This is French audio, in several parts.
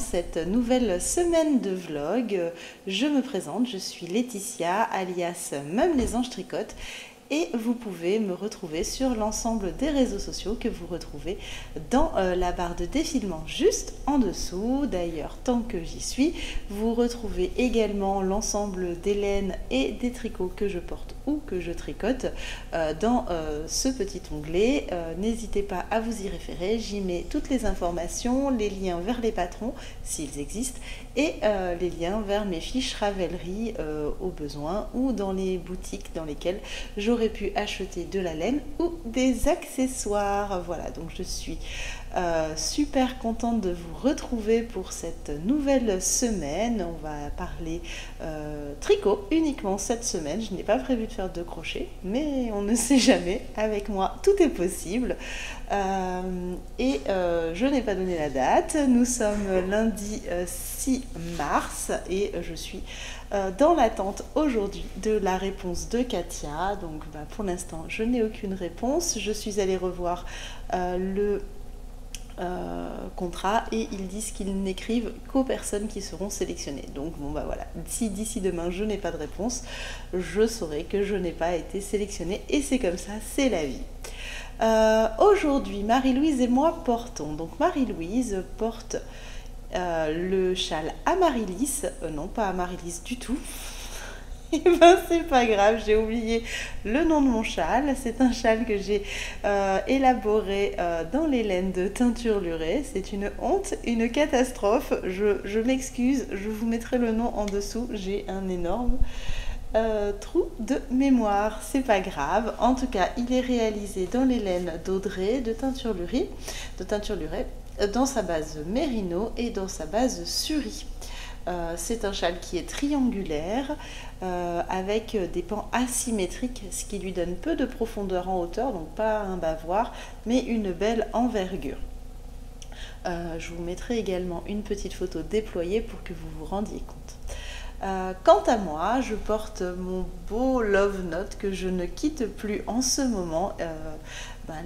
cette nouvelle semaine de vlog. Je me présente, je suis Laetitia alias Même les Anges Tricotent et vous pouvez me retrouver sur l'ensemble des réseaux sociaux que vous retrouvez dans la barre de défilement juste en dessous. D'ailleurs, tant que j'y suis, vous retrouvez également l'ensemble des laines et des tricots que je porte ou que je tricote dans ce petit onglet. N'hésitez pas à vous y référer, j'y mets toutes les informations, les liens vers les patrons s'ils existent et les liens vers mes fiches Ravelry au besoin ou dans les boutiques dans lesquelles j'aurais pu acheter de la laine ou des accessoires. Voilà, donc je suis super contente de vous retrouver pour cette nouvelle semaine. On va parler tricot uniquement cette semaine. Je n'ai pas prévu de faire de crochet, mais on ne sait jamais. Avec moi, tout est possible. Je n'ai pas donné la date. Nous sommes lundi 6 mars et je suis dans l'attente aujourd'hui de la réponse de Katia. Donc pour l'instant, je n'ai aucune réponse. Je suis allée revoir le contrat et ils disent qu'ils n'écrivent qu'aux personnes qui seront sélectionnées. Donc bon voilà, si d'ici demain je n'ai pas de réponse, je saurai que je n'ai pas été sélectionnée et c'est comme ça, c'est la vie. Aujourd'hui, Marie-Louise et moi portons. Donc Marie-Louise porte le châle Amaryllis, non pas Amaryllis du tout. Et ben c'est pas grave, j'ai oublié le nom de mon châle. C'est un châle que j'ai élaboré dans les laines de teinture lurée. C'est une honte, une catastrophe. Je m'excuse, je vous mettrai le nom en dessous. J'ai un énorme trou de mémoire, c'est pas grave. En tout cas, il est réalisé dans les laines d'Audrey de teinture lurée, dans sa base mérino et dans sa base suri. C'est un châle qui est triangulaire avec des pans asymétriques, ce qui lui donne peu de profondeur en hauteur, donc pas un bavoir, mais une belle envergure. Je vous mettrai également une petite photo déployée pour que vous vous rendiez compte. Quant à moi, je porte mon beau Love Note que je ne quitte plus en ce moment.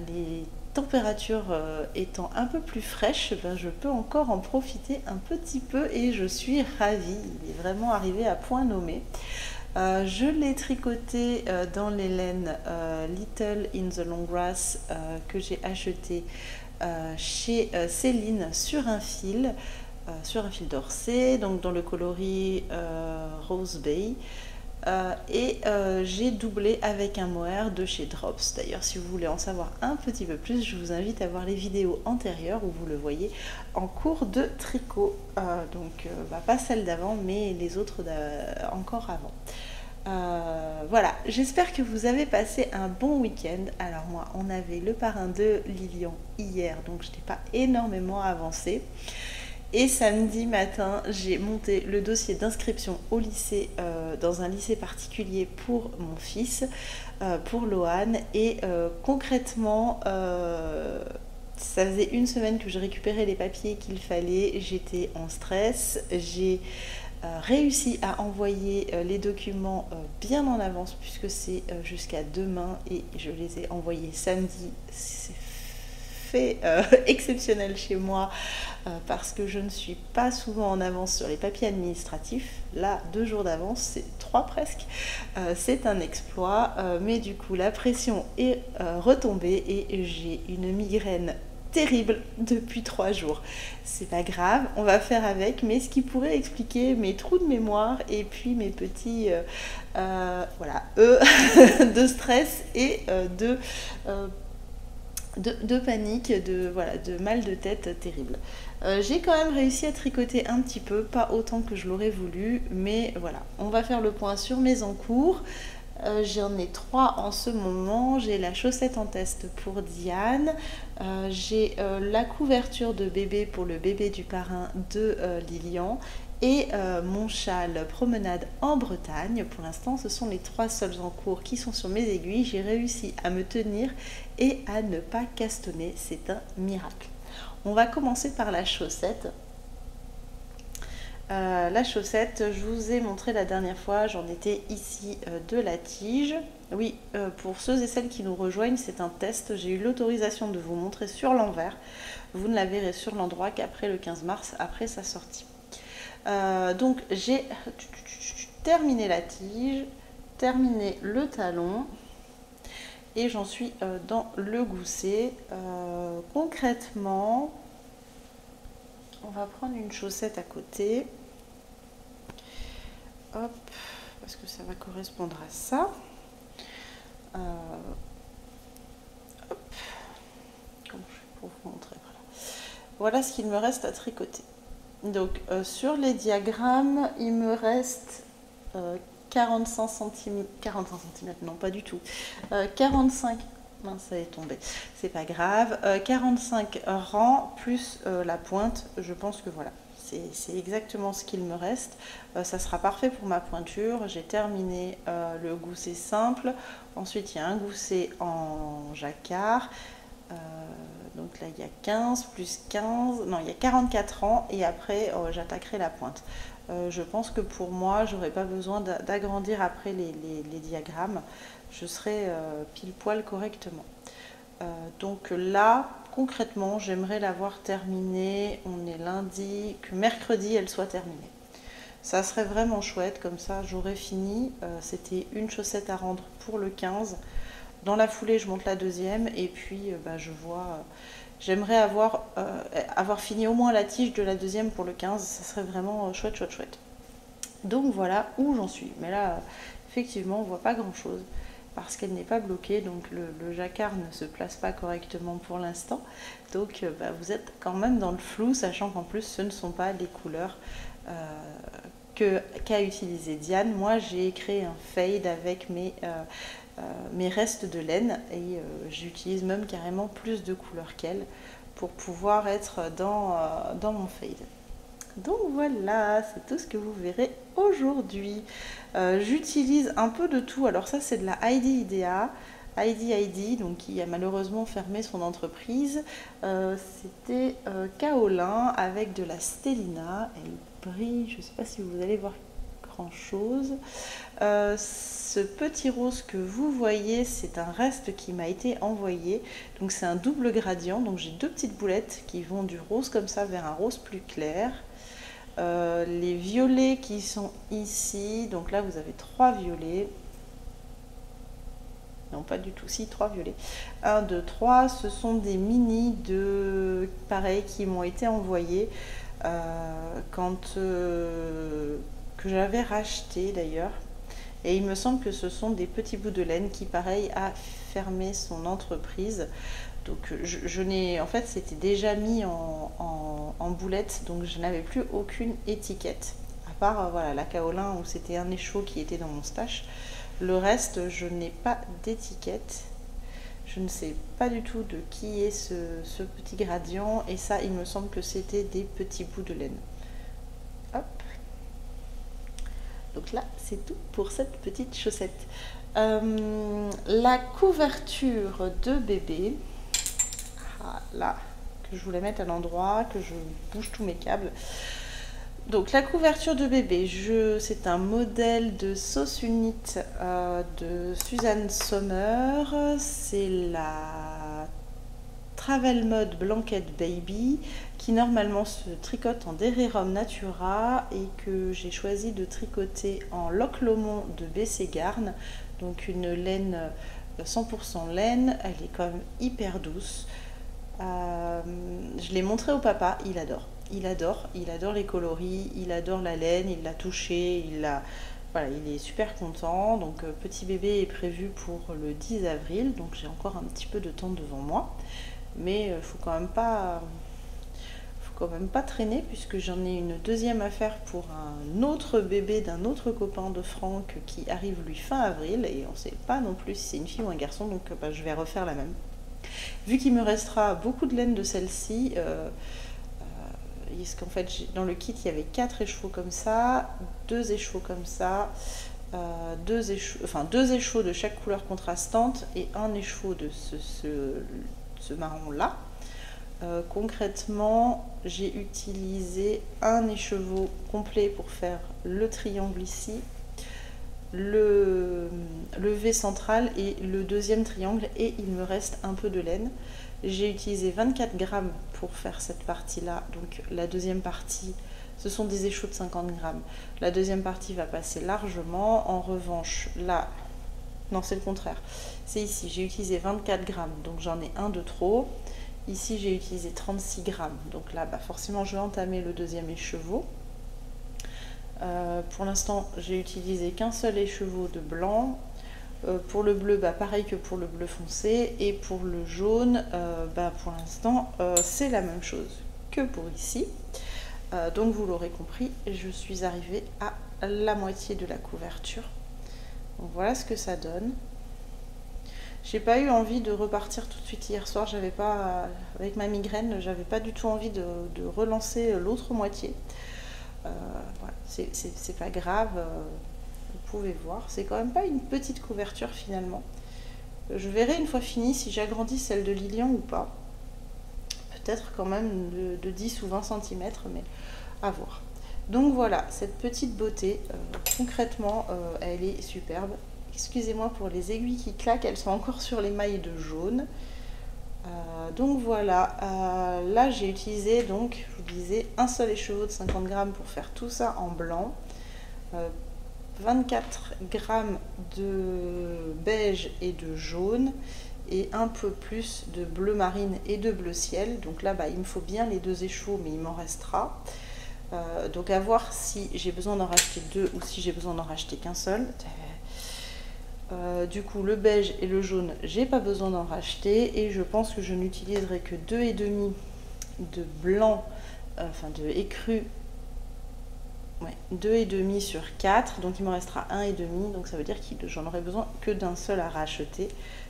Les températures étant un peu plus fraîches, je peux encore en profiter un petit peu et je suis ravie. Il est vraiment arrivé à point nommé. Je l'ai tricoté dans les laines Little in the Long Grass que j'ai acheté chez Céline sur un fil d'Orsay, donc dans le coloris Rose Bay. J'ai doublé avec un mohair de chez Drops. D'ailleurs, si vous voulez en savoir un petit peu plus, je vous invite à voir les vidéos antérieures où vous le voyez en cours de tricot. Pas celle d'avant, mais les autres encore avant. Voilà, j'espère que vous avez passé un bon week-end. Alors moi, on avait le parrain de Lilian hier, donc je n'ai pas énormément avancé. Et samedi matin, j'ai monté le dossier d'inscription au lycée, dans un lycée particulier pour mon fils, pour Lohan. Et concrètement, ça faisait une semaine que je récupérais les papiers qu'il fallait. J'étais en stress. J'ai réussi à envoyer les documents bien en avance puisque c'est jusqu'à demain et je les ai envoyés samedi. C'est fait exceptionnel chez moi parce que je ne suis pas souvent en avance sur les papiers administratifs. Là, 2 jours d'avance, c'est 3 presque. C'est un exploit, mais du coup la pression est retombée et j'ai une migraine terrible depuis 3 jours. C'est pas grave, on va faire avec, mais ce qui pourrait expliquer mes trous de mémoire et puis mes petits de stress et de panique, de mal de tête terrible. J'ai quand même réussi à tricoter un petit peu, pas autant que je l'aurais voulu, mais voilà, on va faire le point sur mes encours. J'en ai 3 en ce moment. J'ai la chaussette en test pour Diane, j'ai la couverture de bébé pour le bébé du parrain de Lilian et mon châle promenade en Bretagne. Pour l'instant, ce sont les 3 seuls en cours qui sont sur mes aiguilles. J'ai réussi à me tenir et à ne pas castonner, c'est un miracle. On va commencer par la chaussette. La chaussette, je vous ai montré la dernière fois, j'en étais ici de la tige. Oui, pour ceux et celles qui nous rejoignent, c'est un test. J'ai eu l'autorisation de vous montrer sur l'envers. Vous ne la verrez sur l'endroit qu'après le 15 mars, après sa sortie. Donc j'ai terminé la tige, terminé le talon et j'en suis dans le gousset. Concrètement, on va prendre une chaussette à côté. Hop, parce que ça va correspondre à ça. Hop, comment je fais pour vous montrer, voilà ce qu'il me reste à tricoter. Donc sur les diagrammes, il me reste 45 cm, 45 cm, non pas du tout, 45, mince ça est tombé, c'est pas grave, 45 rangs plus la pointe, je pense que voilà, c'est exactement ce qu'il me reste. Ça sera parfait pour ma pointure. J'ai terminé le gousset simple, ensuite il y a un gousset en jacquard. Donc là il y a 15 plus 15, non il y a 44 rangs et après j'attaquerai la pointe. Je pense que pour moi j'aurais pas besoin d'agrandir après les diagrammes, je serai pile poil correctement. Donc là concrètement j'aimerais l'avoir terminée, on est lundi, que mercredi elle soit terminée. Ça serait vraiment chouette, comme ça j'aurais fini. C'était une chaussette à rendre pour le 15. Dans la foulée, je monte la deuxième et puis je vois. J'aimerais avoir fini au moins la tige de la deuxième pour le 15. Ça serait vraiment chouette, chouette, chouette. Donc voilà où j'en suis. Mais là, effectivement, on ne voit pas grand-chose parce qu'elle n'est pas bloquée. Donc le jacquard ne se place pas correctement pour l'instant. Donc vous êtes quand même dans le flou, sachant qu'en plus, ce ne sont pas les couleurs qu'a utilisé Diane. Moi, j'ai créé un fade avec mes restes de laine et j'utilise même carrément plus de couleurs qu'elle pour pouvoir être dans mon fade. Donc voilà, c'est tout ce que vous verrez aujourd'hui. J'utilise un peu de tout. Alors ça c'est de la Heidi Idea. Heidi, donc qui a malheureusement fermé son entreprise. C'était kaolin avec de la stélina. Elle brille, je ne sais pas si vous allez voir grand chose. Ce petit rose que vous voyez, c'est un reste qui m'a été envoyé. Donc c'est un double gradient. Donc j'ai deux petites boulettes qui vont du rose comme ça vers un rose plus clair. Les violets qui sont ici. Donc là vous avez 3 violets. Non, pas du tout, si, 3 violets. 1, 2, 3, ce sont des mini de pareil qui m'ont été envoyés que j'avais racheté d'ailleurs. Et il me semble que ce sont des petits bouts de laine qui, pareil, a fermé son entreprise. Donc je n'ai, en fait, c'était déjà mis en boulette, donc je n'avais plus aucune étiquette. À part voilà, la kaolin où c'était un échaud qui était dans mon stash. Le reste, je n'ai pas d'étiquette. Je ne sais pas du tout de qui est ce petit gradient. Et ça, il me semble que c'était des petits bouts de laine. Hop. Donc là, c'est tout pour cette petite chaussette. La couverture de bébé. Ah, là, que je voulais mettre à l'endroit, que je bouge tous mes câbles. Donc la couverture de bébé, c'est un modèle de Sauce Unit de Suzanne Sommer. C'est la Travel Mode Blanket Baby qui normalement se tricote en Derrerum Natura et que j'ai choisi de tricoter en Loch Lomond de BC Garn. Donc une laine 100% laine, elle est quand même hyper douce. Je l'ai montré au papa, il adore. Il adore les coloris, il adore la laine, il l'a touché, voilà, il est super content. Donc petit bébé est prévu pour le 10 avril, donc j'ai encore un petit peu de temps devant moi. Mais faut quand même pas traîner puisque j'en ai une deuxième affaire pour un autre bébé d'un autre copain de Franck qui arrive lui fin avril et on ne sait pas non plus si c'est une fille ou un garçon, donc je vais refaire la même. Vu qu'il me restera beaucoup de laine de celle-ci, parce qu'en fait dans le kit il y avait 4 écheveaux comme ça, 2 écheveaux comme ça, 2 écheveaux de chaque couleur contrastante et un écheveau de ce marron là. Concrètement, j'ai utilisé un écheveau complet pour faire le triangle ici, le V central et le deuxième triangle, et il me reste un peu de laine. J'ai utilisé 24 grammes pour faire cette partie-là, donc la deuxième partie, ce sont des échos de 50 grammes. La deuxième partie va passer largement. En revanche, là, non, c'est le contraire. C'est ici, j'ai utilisé 24 grammes, donc j'en ai un de trop. Ici, j'ai utilisé 36 grammes, donc là, forcément, je vais entamer le deuxième écheveau. Pour l'instant, j'ai utilisé qu'un seul écheveau de blanc. Pour le bleu, pareil que pour le bleu foncé. Et pour le jaune, pour l'instant, c'est la même chose que pour ici. Donc vous l'aurez compris, je suis arrivée à la moitié de la couverture. Donc voilà ce que ça donne. J'ai pas eu envie de repartir tout de suite hier soir. J'avais pas, avec ma migraine, j'avais pas du tout envie de relancer l'autre moitié. Voilà, c'est pas grave. Vous pouvez voir, c'est quand même pas une petite couverture finalement. Je verrai une fois fini si j'agrandis celle de Lilian ou pas. Peut-être quand même de 10 ou 20 cm, mais à voir. Donc voilà, cette petite beauté, concrètement, elle est superbe. Excusez-moi pour les aiguilles qui claquent, elles sont encore sur les mailles de jaune. Donc voilà, là j'ai utilisé, donc je vous disais, un seul écheveau de 50 grammes pour faire tout ça en blanc. 24 grammes de beige et de jaune et un peu plus de bleu marine et de bleu ciel. Donc là, il me faut bien les deux écheveaux, mais il m'en restera. Donc à voir si j'ai besoin d'en racheter deux ou si j'ai besoin d'en racheter qu'un seul. Du coup, le beige et le jaune, j'ai pas besoin d'en racheter et je pense que je n'utiliserai que 2,5 de blanc, enfin de écru. Ouais, 2,5 sur 4, donc il me restera 1,5, donc ça veut dire que j'en aurai besoin que d'un seul à racheter,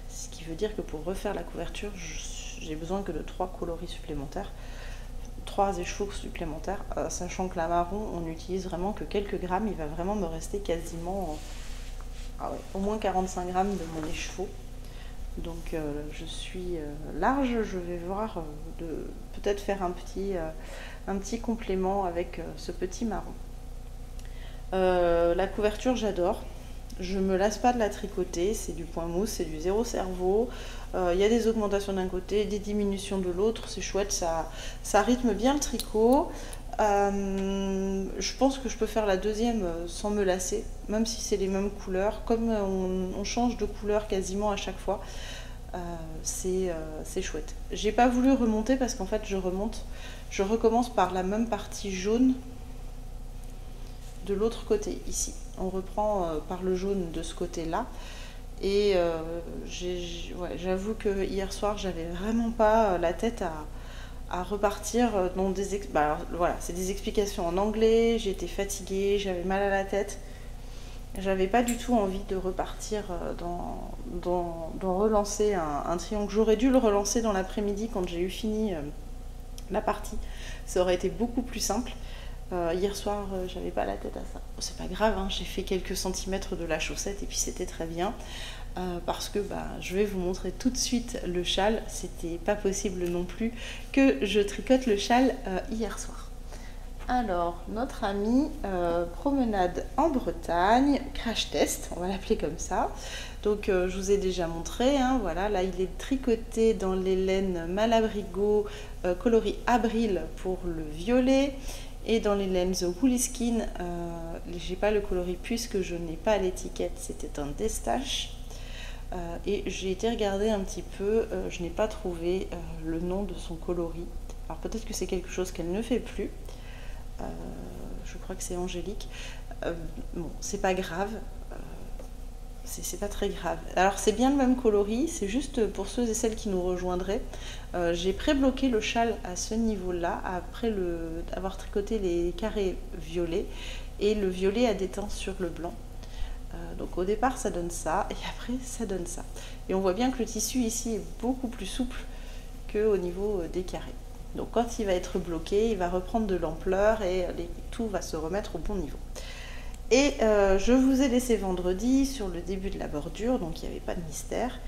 ce qui veut dire que pour refaire la couverture, j'ai besoin que de 3 coloris supplémentaires, 3 écheveaux supplémentaires, sachant que la marron, on n'utilise vraiment que quelques grammes, il va vraiment me rester quasiment au moins 45 grammes de mon écheveau. Donc je suis large, je vais voir de peut-être faire un petit complément avec ce petit marron. La couverture, j'adore. Je me lasse pas de la tricoter, c'est du point mousse, c'est du zéro cerveau. Il y a des augmentations d'un côté, des diminutions de l'autre, c'est chouette, ça rythme bien le tricot. Je pense que je peux faire la deuxième sans me lasser, même si c'est les mêmes couleurs. Comme on change de couleur quasiment à chaque fois, c'est chouette. J'ai pas voulu remonter parce qu'en fait je recommence par la même partie jaune de l'autre côté ici. On reprend par le jaune de ce côté-là. Et j'avoue que hier soir, j'avais vraiment pas la tête à repartir dans des... alors, voilà, c'est des explications en anglais, j'étais fatiguée, j'avais mal à la tête. J'avais pas du tout envie de repartir dans relancer un triangle. J'aurais dû le relancer dans l'après-midi quand j'ai eu fini la partie. Ça aurait été beaucoup plus simple. Hier soir, j'avais pas la tête à ça. C'est pas grave, hein, j'ai fait quelques centimètres de la chaussette et puis c'était très bien. Parce que je vais vous montrer tout de suite le châle. C'était pas possible non plus que je tricote le châle hier soir. Alors, notre ami promenade en Bretagne, crash test, on va l'appeler comme ça. Donc, je vous ai déjà montré, hein, voilà, là il est tricoté dans les laines Malabrigo coloris Abril pour le violet. Et dans les laines The Woolly Skin, j'ai pas le coloris puisque je n'ai pas l'étiquette, c'était un destache. Et j'ai été regarder un petit peu, je n'ai pas trouvé le nom de son coloris. Alors peut-être que c'est quelque chose qu'elle ne fait plus. Je crois que c'est Angélique. Bon, c'est pas grave. C'est pas très grave. Alors c'est bien le même coloris, c'est juste pour ceux et celles qui nous rejoindraient. J'ai pré-bloqué le châle à ce niveau-là, après avoir tricoté les carrés violets, et le violet a déteint sur le blanc. Donc au départ ça donne ça, et après ça donne ça. Et on voit bien que le tissu ici est beaucoup plus souple qu'au niveau des carrés. Donc quand il va être bloqué, il va reprendre de l'ampleur et tout va se remettre au bon niveau. Et je vous ai laissé vendredi sur le début de la bordure, donc il n'y avait pas de mystère.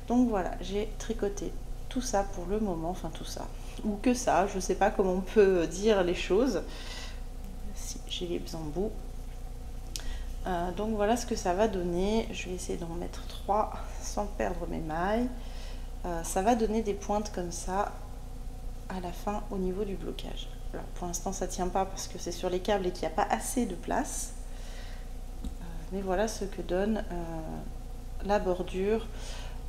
Donc voilà, j'ai tricoté tout ça pour le moment, enfin tout ça. ou que ça, je ne sais pas comment on peut dire les choses. Si j'ai les embouts. Donc voilà ce que ça va donner. Je vais essayer d'en mettre 3 sans perdre mes mailles. Ça va donner des pointes comme ça à la fin au niveau du blocage. Alors pour l'instant ça tient pas parce que c'est sur les câbles et qu'il n'y a pas assez de place. Mais voilà ce que donne la bordure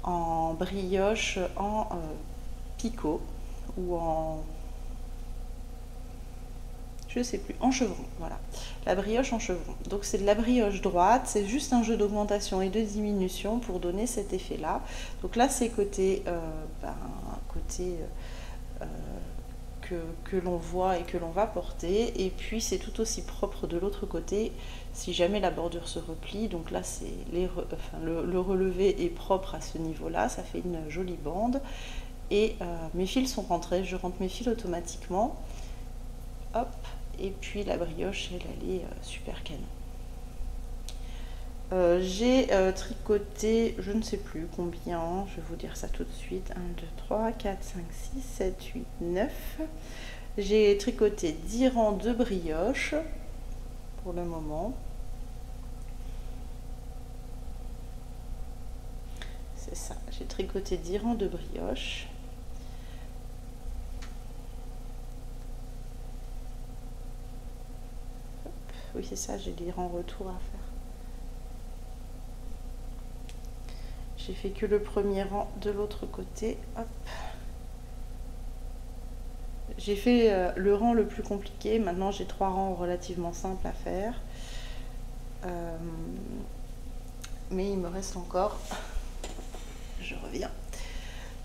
en brioche, en picot ou en... je sais plus, en chevron, voilà. La brioche en chevron. Donc c'est de la brioche droite, c'est juste un jeu d'augmentation et de diminution pour donner cet effet-là. Donc là c'est côté, que l'on voit et que l'on va porter. Et puis c'est tout aussi propre de l'autre côté si jamais la bordure se replie. Donc là c'est le relevé est propre à ce niveau-là, ça fait une jolie bande. Et mes fils sont rentrés, je rentre mes fils automatiquement. Hop, et puis la brioche, elle est super canon. J'ai tricoté, je ne sais plus combien, je vais vous dire ça tout de suite, 1, 2, 3, 4, 5, 6, 7, 8, 9. J'ai tricoté 10 rangs de brioche pour le moment. C'est ça, j'ai tricoté 10 rangs de brioche. Hop, oui c'est ça, j'ai des rangs retour à faire. J'ai fait que le premier rang de l'autre côté. Hop. J'ai fait le rang le plus compliqué. Maintenant, j'ai 3 rangs relativement simples à faire. Mais il me reste encore... je reviens.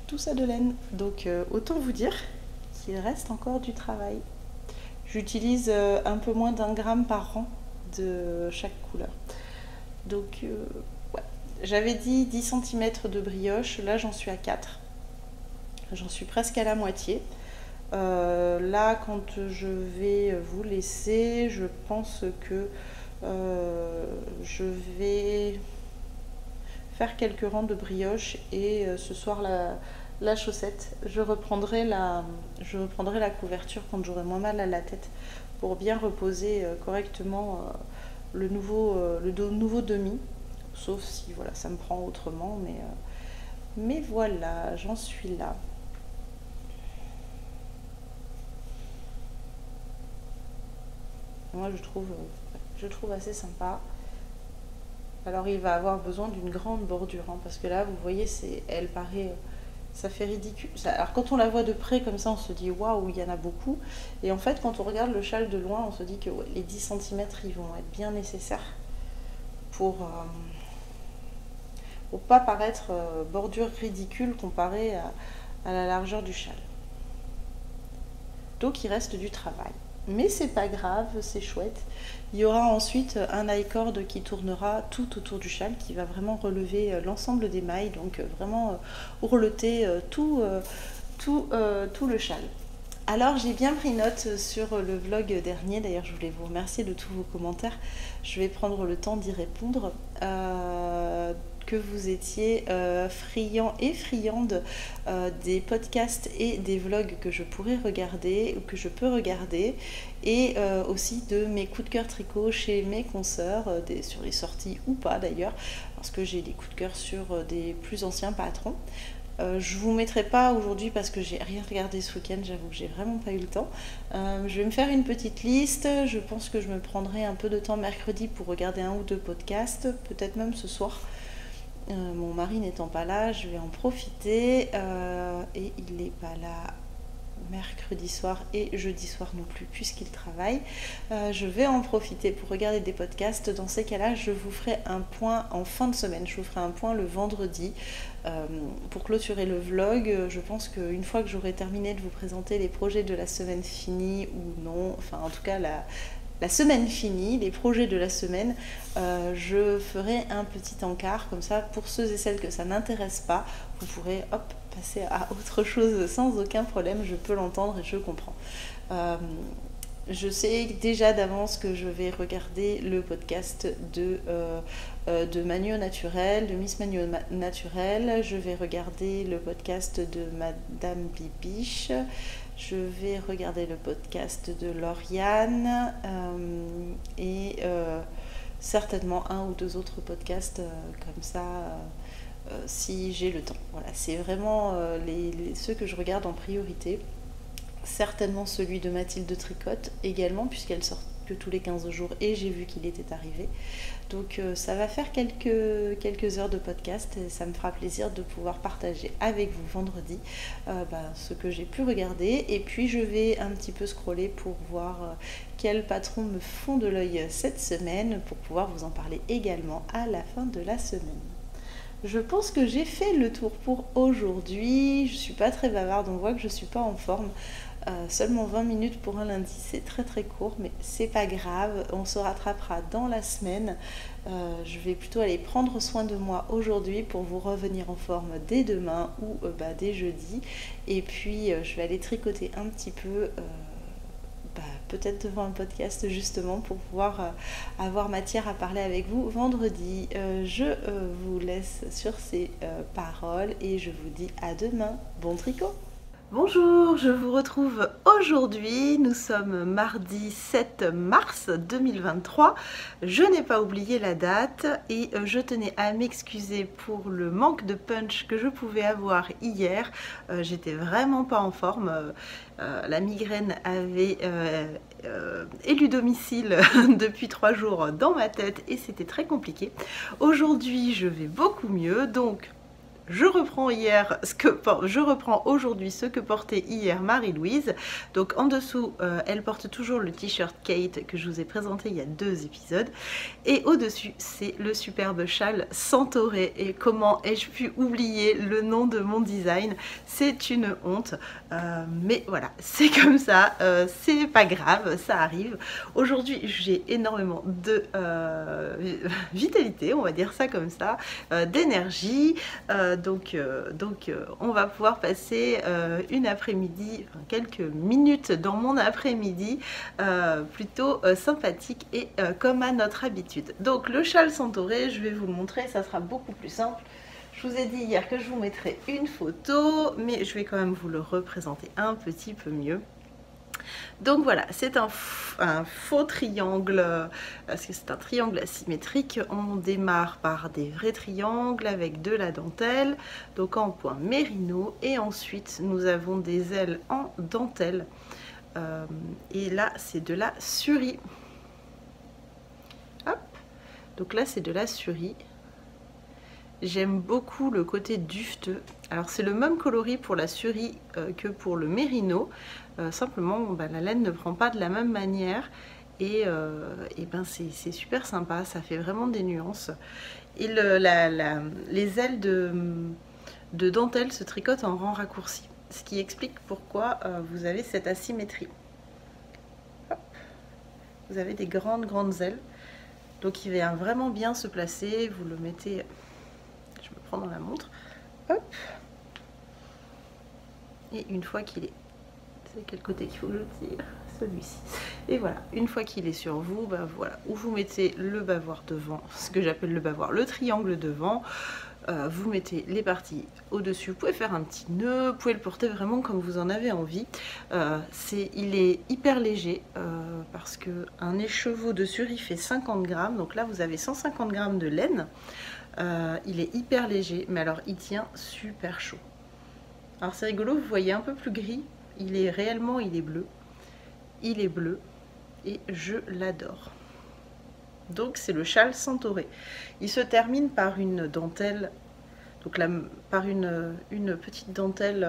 Tout ça de laine. Donc, autant vous dire qu'il reste encore du travail. J'utilise un peu moins d'1 gramme par rang de chaque couleur. Donc... j'avais dit 10 cm de brioche, là j'en suis à 4. J'en suis presque à la moitié. Là, quand je vais vous laisser, je pense que je vais faire quelques rangs de brioche et ce soir la chaussette. Je reprendrai la couverture quand j'aurai moins mal à la tête pour bien reposer correctement le nouveau demi. Sauf si voilà, ça me prend autrement, mais voilà, j'en suis là. Moi, je trouve assez sympa. Alors, il va avoir besoin d'une grande bordure, hein, parce que là, vous voyez, elle paraît, ça fait ridicule. Alors, quand on la voit de près comme ça, on se dit waouh, il y en a beaucoup. Et en fait, quand on regarde le châle de loin, on se dit que ouais, les 10 cm, ils vont être bien nécessaires pour pas paraître bordure ridicule comparée à la largeur du châle. Donc il reste du travail. Mais c'est pas grave, c'est chouette. Il y aura ensuite un I-cord qui tournera tout autour du châle, qui va vraiment relever l'ensemble des mailles, donc vraiment rouleter tout le châle. Alors j'ai bien pris note sur le vlog dernier, d'ailleurs je voulais vous remercier de tous vos commentaires, je vais prendre le temps d'y répondre, que vous étiez friands et friandes des podcasts et des vlogs que je pourrais regarder ou que je peux regarder, et aussi de mes coups de cœur tricot chez mes consoeurs, sur les sorties ou pas d'ailleurs, parce que j'ai des coups de cœur sur des plus anciens patrons. Je vous mettrai pas aujourd'hui parce que j'ai rien regardé ce week-end, j'avoue que j'ai vraiment pas eu le temps. Je vais me faire une petite liste, je pense que je me prendrai un peu de temps mercredi pour regarder 1 ou 2 podcasts, peut-être même ce soir. Mon mari n'étant pas là, je vais en profiter, et il n'est pas là mercredi soir et jeudi soir non plus puisqu'il travaille. Je vais en profiter pour regarder des podcasts. Dans ces cas-là, je vous ferai un point en fin de semaine, je vous ferai un point le vendredi pour clôturer le vlog. Je pense qu'une fois que j'aurai terminé de vous présenter les projets de la semaine finie ou non, enfin en tout cas la semaine finie, les projets de la semaine, je ferai un petit encart comme ça pour ceux et celles que ça n'intéresse pas, vous pourrez hop passer à autre chose sans aucun problème, je peux l'entendre et je comprends. Je sais déjà d'avance que je vais regarder le podcast de Manu au Naturel, de Miss Manu au Naturel. Je vais regarder le podcast de Madame Bibiche. Je vais regarder le podcast de Lauriane et certainement un ou deux autres podcasts comme ça si j'ai le temps. Voilà, c'est vraiment ceux que je regarde en priorité. Certainement celui de Mathilde Tricotte également, puisqu'elle sort que tous les 15 jours et j'ai vu qu'il était arrivé. Donc ça va faire quelques heures de podcast et ça me fera plaisir de pouvoir partager avec vous vendredi ce que j'ai pu regarder. Et puis je vais un petit peu scroller pour voir quels patrons me font de l'œil cette semaine pour pouvoir vous en parler également à la fin de la semaine. Je pense que j'ai fait le tour pour aujourd'hui. Je ne suis pas très bavarde, on voit que je ne suis pas en forme. Seulement 20 minutes pour un lundi, c'est très très court, mais c'est pas grave, on se rattrapera dans la semaine. Je vais plutôt aller prendre soin de moi aujourd'hui pour vous revenir en forme dès demain ou dès jeudi. Et puis je vais aller tricoter un petit peu. Peut-être devant un podcast justement pour pouvoir avoir matière à parler avec vous vendredi. Je vous laisse sur ces paroles et je vous dis à demain. Bon tricot! Bonjour, je vous retrouve aujourd'hui, nous sommes mardi 7 mars 2023, je n'ai pas oublié la date et je tenais à m'excuser pour le manque de punch que je pouvais avoir hier, j'étais vraiment pas en forme, la migraine avait élu domicile depuis 3 jours dans ma tête et c'était très compliqué. Aujourd'hui je vais beaucoup mieux, donc je reprends aujourd'hui ce que portait hier Marie-Louise. Donc en dessous, elle porte toujours le t-shirt Kate que je vous ai présenté il y a 2 épisodes. Et au-dessus, c'est le superbe châle Centauré. Et comment ai-je pu oublier le nom de mon design? C'est une honte. Mais voilà, c'est comme ça. C'est pas grave, ça arrive. Aujourd'hui, j'ai énormément de vitalité, on va dire ça comme ça, d'énergie. Donc, on va pouvoir passer une après-midi, enfin, quelques minutes dans mon après-midi plutôt sympathique et comme à notre habitude. Donc le châle Centauré, je vais vous le montrer, ça sera beaucoup plus simple. Je vous ai dit hier que je vous mettrai une photo, mais je vais quand même vous le représenter un petit peu mieux. Donc voilà, c'est un faux triangle, parce que c'est un triangle asymétrique. On démarre par des vrais triangles avec de la dentelle, donc en point mérino, et ensuite nous avons des ailes en dentelle. Et là, c'est de la surie. Hop, donc là, c'est de la surie. J'aime beaucoup le côté dufteux. Alors c'est le même coloris pour la surie que pour le mérino. Simplement la laine ne prend pas de la même manière et c'est super sympa, ça fait vraiment des nuances. Et les ailes de dentelle se tricotent en rang raccourci, ce qui explique pourquoi vous avez cette asymétrie. Hop. Vous avez des grandes ailes, donc il vient vraiment bien se placer. Vous le mettez, je me prends dans la montre, hop, et une fois qu'il est, c'est quel côté qu'il faut que je tire, celui-ci, et voilà, une fois qu'il est sur vous, voilà, où vous mettez le bavoir devant, ce que j'appelle le bavoir, le triangle devant, vous mettez les parties au-dessus, vous pouvez faire un petit nœud, vous pouvez le porter vraiment comme vous en avez envie. Il est hyper léger parce qu'un écheveau de surie fait 50 grammes, donc là vous avez 150 grammes de laine. Il est hyper léger, mais alors il tient super chaud. Alors c'est rigolo, vous voyez un peu plus gris, il est bleu. Il est bleu et je l'adore. Donc c'est le châle Centauré. Il se termine par une dentelle, donc là, par une petite dentelle.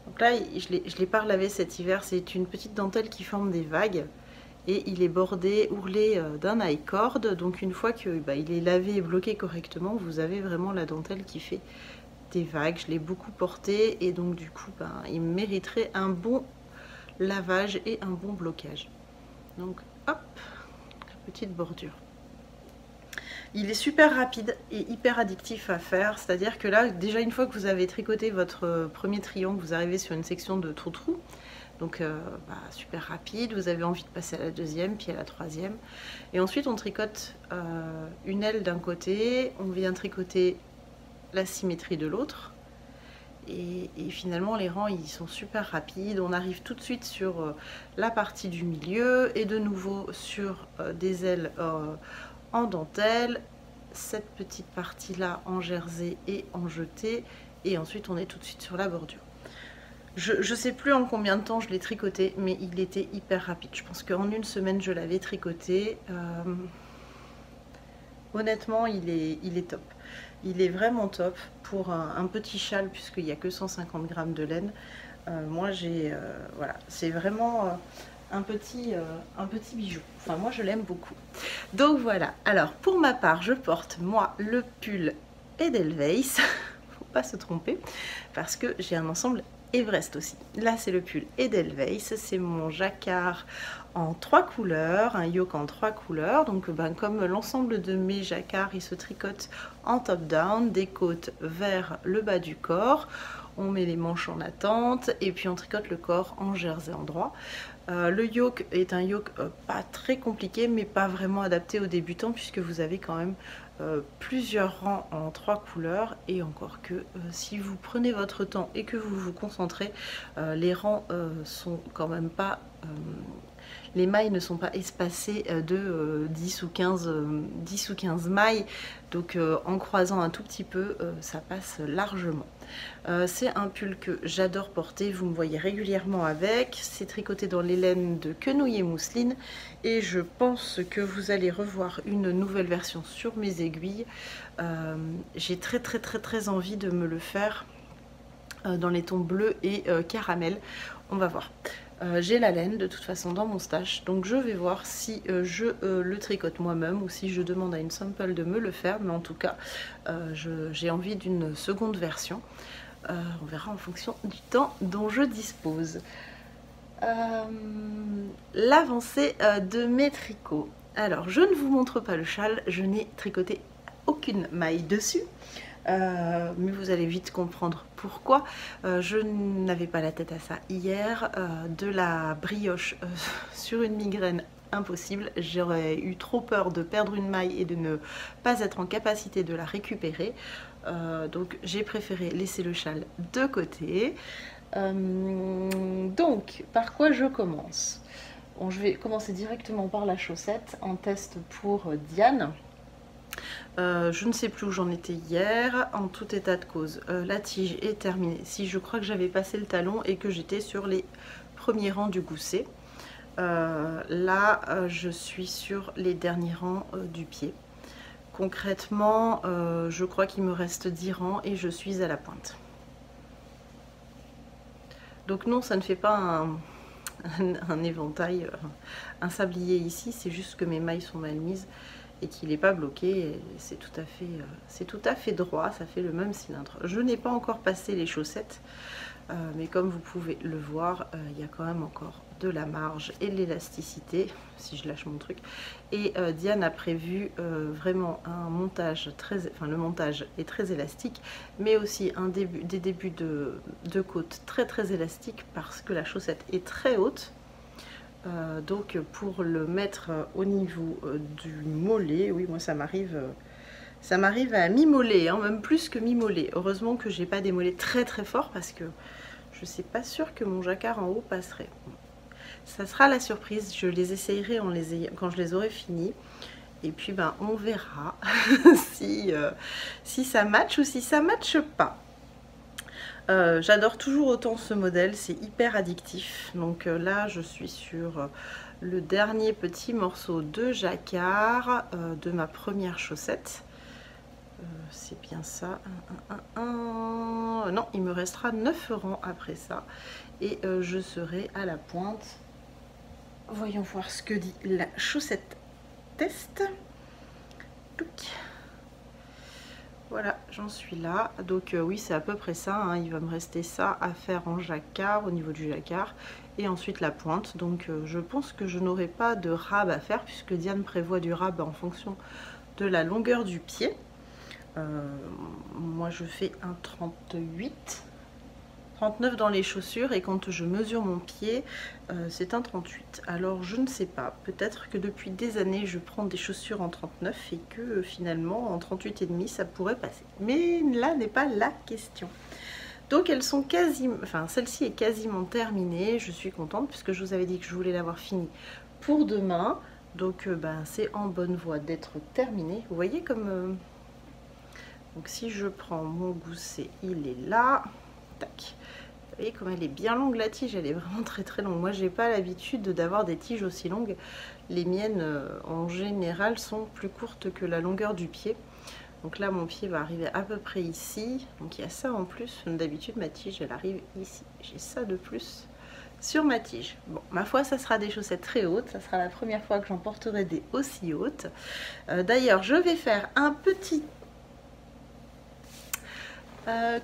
Donc là, je l'ai pas relavé cet hiver, c'est une petite dentelle qui forme des vagues. Et il est bordé, ourlé d'un high cord. Donc une fois qu'il est lavé et bloqué correctement, vous avez vraiment la dentelle qui fait des vagues. Je l'ai beaucoup porté et donc du coup il mériterait un bon lavage et un bon blocage. Donc hop, petite bordure. Il est super rapide et hyper addictif à faire, c'est-à-dire que là déjà une fois que vous avez tricoté votre premier triangle, vous arrivez sur une section de trou-trou. Donc super rapide, vous avez envie de passer à la deuxième, puis à la troisième. Et ensuite on tricote une aile d'un côté, on vient tricoter la symétrie de l'autre. Et finalement les rangs ils sont super rapides. On arrive tout de suite sur la partie du milieu et de nouveau sur des ailes en dentelle, cette petite partie là en jersey et en jeté, et ensuite on est tout de suite sur la bordure. Je sais plus en combien de temps je l'ai tricoté, mais il était hyper rapide. Je pense qu'en une semaine je l'avais tricoté. Honnêtement il est top. Il est vraiment top pour un petit châle, puisqu'il n'y a que 150 grammes de laine. Moi j'ai voilà, c'est vraiment un petit bijou. Enfin moi je l'aime beaucoup. Donc voilà, alors pour ma part je porte moi le pull Edelweiss, faut pas se tromper, parce que j'ai un ensemble Everest aussi. Là c'est le pull Edelweiss, c'est mon jacquard en 3 couleurs, un yoke en 3 couleurs. Donc comme l'ensemble de mes jacquards, il se tricote en top down, des côtes vers le bas du corps. On met les manches en attente et puis on tricote le corps en jersey endroit. Le yoke est un yoke pas très compliqué, mais pas vraiment adapté aux débutants, puisque vous avez quand même plusieurs rangs en 3 couleurs, et encore que si vous prenez votre temps et que vous vous concentrez, les rangs sont quand même pas les mailles ne sont pas espacées de 10 ou 15 mailles, donc en croisant un tout petit peu ça passe largement. C'est un pull que j'adore porter, vous me voyez régulièrement avec. C'est tricoté dans les laines de quenouille mousseline, et je pense que vous allez revoir une nouvelle version sur mes aiguilles. J'ai très envie de me le faire dans les tons bleu et caramel. On va voir. J'ai la laine de toute façon dans mon stash, donc je vais voir si je le tricote moi-même ou si je demande à une sample de me le faire, mais en tout cas j'ai envie d'une seconde version. On verra en fonction du temps dont je dispose. L'avancée de mes tricots. Alors je ne vous montre pas le châle, je n'ai tricoté aucune maille dessus. Mais vous allez vite comprendre pourquoi. Je n'avais pas la tête à ça hier. De la brioche sur une migraine, impossible. J'aurais eu trop peur de perdre une maille et de ne pas être en capacité de la récupérer. Donc j'ai préféré laisser le châle de côté. Donc par quoi je commence? Bon, je vais commencer directement par la chaussette en test pour Diane. Je ne sais plus où j'en étais hier. En tout état de cause, la tige est terminée. Si je crois que j'avais passé le talon et que j'étais sur les premiers rangs du gousset. Là je suis sur les derniers rangs du pied. Concrètement je crois qu'il me reste 10 rangs et je suis à la pointe. Donc non, ça ne fait pas un éventail, un sablier ici, c'est juste que mes mailles sont mal mises et qu'il n'est pas bloqué. C'est tout à fait droit, ça fait le même cylindre. Je n'ai pas encore passé les chaussettes, mais comme vous pouvez le voir, il y a quand même encore de la marge et de l'élasticité, si je lâche mon truc. Et Diane a prévu vraiment un montage le montage est très élastique, mais aussi des débuts de côte très élastiques, parce que la chaussette est très haute. Donc pour le mettre au niveau du mollet, oui, moi ça m'arrive à mi-mollet, hein, même plus que mi-mollet. Heureusement que j'ai pas des mollets très forts, parce que je suis pas sûre que mon jacquard en haut passerait. Ça sera la surprise, je les essayerai quand je les aurai finis, et puis ben on verra si ça match ou si ça matche pas. J'adore toujours autant ce modèle, c'est hyper addictif. Donc là je suis sur le dernier petit morceau de jacquard de ma première chaussette. C'est bien ça. Non, il me restera 9 rangs après ça et je serai à la pointe. Voyons voir ce que dit la chaussette test. Voilà, j'en suis là. Donc oui, c'est à peu près ça, hein. Il va me rester ça à faire en jacquard, au niveau du jacquard, et ensuite la pointe. Donc je pense que je n'aurai pas de rab à faire, puisque Diane prévoit du rab en fonction de la longueur du pied. Moi je fais un 38, 39 dans les chaussures, et quand je mesure mon pied c'est un 38. Alors je ne sais pas, peut-être que depuis des années je prends des chaussures en 39 et que finalement en 38,5 ça pourrait passer, mais là n'est pas la question. Donc elles sont quasiment, enfin celle-ci est quasiment terminée. Je suis contente puisque je vous avais dit que je voulais l'avoir finie pour demain. Donc c'est en bonne voie d'être terminé. Vous voyez comme... Donc si je prends mon gousset, il est là. Tac. Vous voyez comme elle est bien longue la tige, elle est vraiment très très longue. Moi j'ai pas l'habitude d'avoir des tiges aussi longues. Les miennes en général sont plus courtes que la longueur du pied. Donc là mon pied va arriver à peu près ici. Donc il y a ça en plus. D'habitude ma tige elle arrive ici. J'ai ça de plus sur ma tige. Bon, ma foi ça sera des chaussettes très hautes. Ça sera la première fois que j'en porterai des aussi hautes. D'ailleurs je vais faire un petit...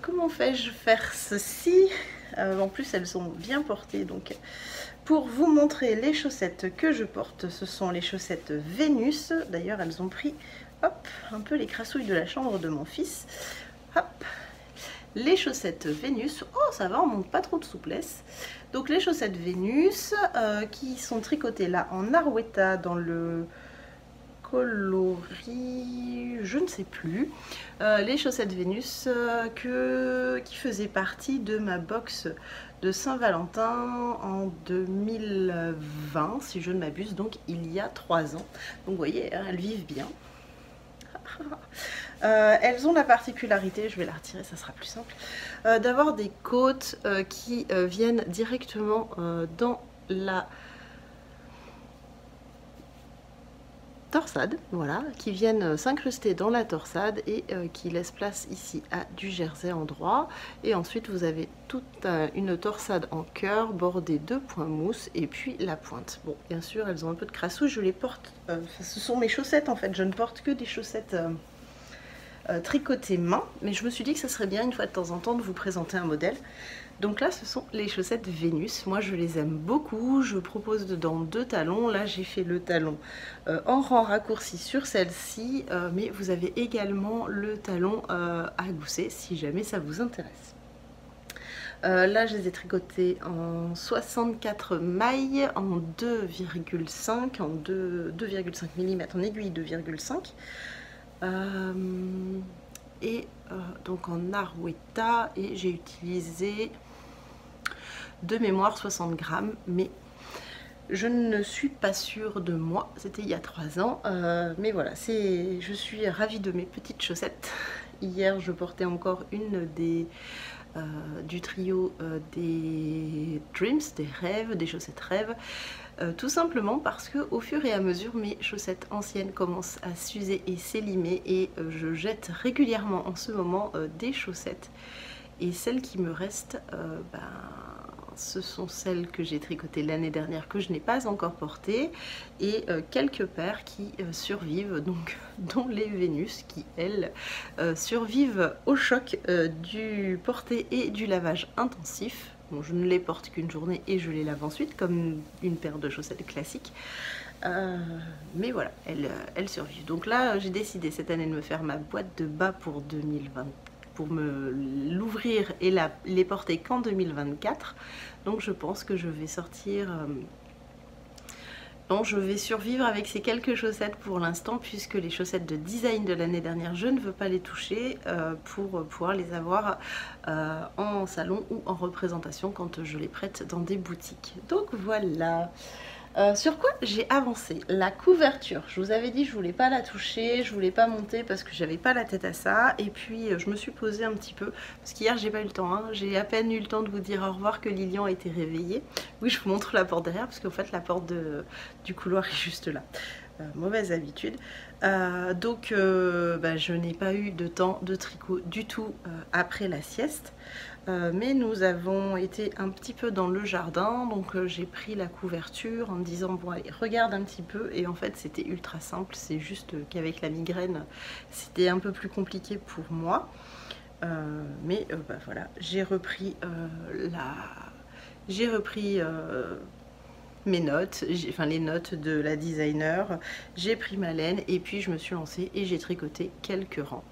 comment fais-je faire ceci? En plus elles sont bien portées, donc pour vous montrer les chaussettes que je porte, ce sont les chaussettes Vénus. D'ailleurs elles ont pris hop, un peu les crassouilles de la chambre de mon fils. Hop, les chaussettes Vénus. Oh ça va, on manque pas trop de souplesse. Donc les chaussettes Vénus qui sont tricotées là en Arwetta dans le coloris, je ne sais plus, les chaussettes Vénus qui faisaient partie de ma box de Saint-Valentin en 2020 si je ne m'abuse, donc il y a 3 ans. Donc vous voyez, elles vivent bien. Elles ont la particularité, je vais la retirer, ça sera plus simple, d'avoir des côtes qui viennent directement dans la torsade, voilà, qui viennent s'incruster dans la torsade et qui laissent place ici à du jersey en droit. Et ensuite vous avez toute une torsade en cœur bordée de points mousse et puis la pointe. Bon, bien sûr elles ont un peu de crassouille, je les porte, ce sont mes chaussettes en fait, je ne porte que des chaussettes tricotées main, mais je me suis dit que ça serait bien une fois de temps en temps de vous présenter un modèle. Donc là ce sont les chaussettes Vénus, moi je les aime beaucoup, je propose dedans 2 talons, là j'ai fait le talon en rang raccourci sur celle-ci, mais vous avez également le talon à gousset si jamais ça vous intéresse. Là je les ai tricotées en 64 mailles, en 2,5, en 2,5 mm, en aiguille 2,5. Donc en Arwetta, et j'ai utilisé de mémoire 60 grammes, mais je ne suis pas sûre de moi, c'était il y a 3 ans, mais voilà, je suis ravie de mes petites chaussettes. Hier je portais encore une du trio des Dreams, des rêves, des chaussettes rêves, tout simplement parce que au fur et à mesure mes chaussettes anciennes commencent à s'user et s'élimer, et je jette régulièrement en ce moment des chaussettes, et celles qui me restent, ce sont celles que j'ai tricotées l'année dernière que je n'ai pas encore portées, et quelques paires qui survivent, donc dont les Vénus qui elles survivent au choc du porté et du lavage intensif. Bon, je ne les porte qu'une journée et je les lave ensuite comme une paire de chaussettes classiques. Mais voilà, elles survivent. Donc là j'ai décidé cette année de me faire ma boîte de bas pour 2020, pour me l'ouvrir et les porter qu'en 2024. Donc je pense que je vais sortir... Non, je vais survivre avec ces quelques chaussettes pour l'instant, puisque les chaussettes de design de l'année dernière, je ne veux pas les toucher pour pouvoir les avoir en salon ou en représentation quand je les prête dans des boutiques. Donc voilà. Sur quoi j'ai avancé? La couverture, je vous avais dit je voulais pas la toucher, je voulais pas monter parce que j'avais pas la tête à ça, et puis je me suis posée un petit peu parce qu'hier j'ai pas eu le temps, hein. J'ai à peine eu le temps de vous dire au revoir que Lilian était réveillée. Oui, je vous montre la porte derrière parce qu'en fait la porte du couloir est juste là. Mauvaise habitude. Je n'ai pas eu de temps de tricot du tout après la sieste. Mais nous avons été un petit peu dans le jardin, donc j'ai pris la couverture en me disant bon allez regarde un petit peu, et en fait c'était ultra simple, c'est juste qu'avec la migraine c'était un peu plus compliqué pour moi, voilà, j'ai repris mes notes, les notes de la designer, j'ai pris ma laine et puis je me suis lancée et j'ai tricoté quelques rangs.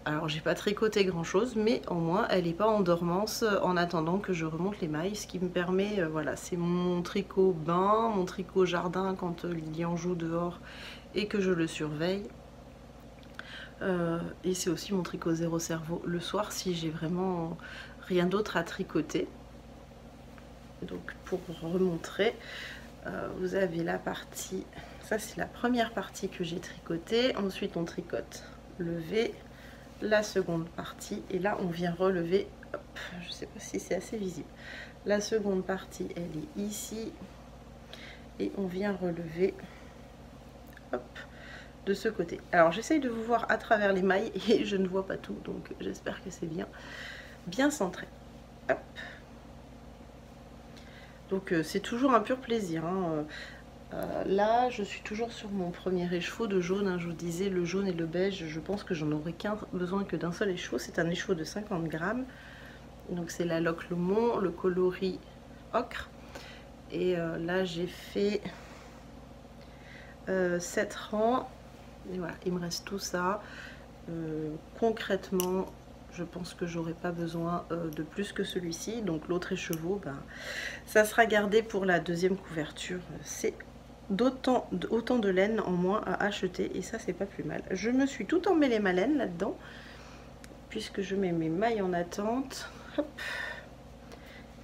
Alors j'ai pas tricoté grand chose, mais au moins elle n'est pas en dormance en attendant que je remonte les mailles, ce qui me permet, voilà, c'est mon tricot bain, mon tricot jardin quand Lilian joue dehors et que je le surveille. Et c'est aussi mon tricot zéro cerveau le soir si j'ai vraiment rien d'autre à tricoter. Donc pour remontrer, vous avez la partie, ça c'est la première partie que j'ai tricotée. Ensuite on tricote le V, la seconde partie, et là on vient relever, hop, je sais pas si c'est assez visible, la seconde partie elle est ici, et on vient relever, hop, de ce côté. Alors j'essaye de vous voir à travers les mailles et je ne vois pas tout, donc j'espère que c'est bien centré. Hop. Donc c'est toujours un pur plaisir, hein. Là je suis toujours sur mon premier écheveau de jaune, hein. Je vous disais le jaune et le beige, je pense que j'en aurais besoin que d'un seul écheveau. C'est un écheveau de 50 grammes, donc c'est la Loc Lomond, le coloris ocre. Et là j'ai fait 7 rangs, et voilà, il me reste tout ça. Concrètement je pense que j'aurai pas besoin de plus que celui-ci, donc l'autre écheveau, ben, ça sera gardé pour la deuxième couverture. C'est autant de laine en moins à acheter, et ça c'est pas plus mal. Je me suis tout emmêlé ma laine là-dedans, puisque je mets mes mailles en attente.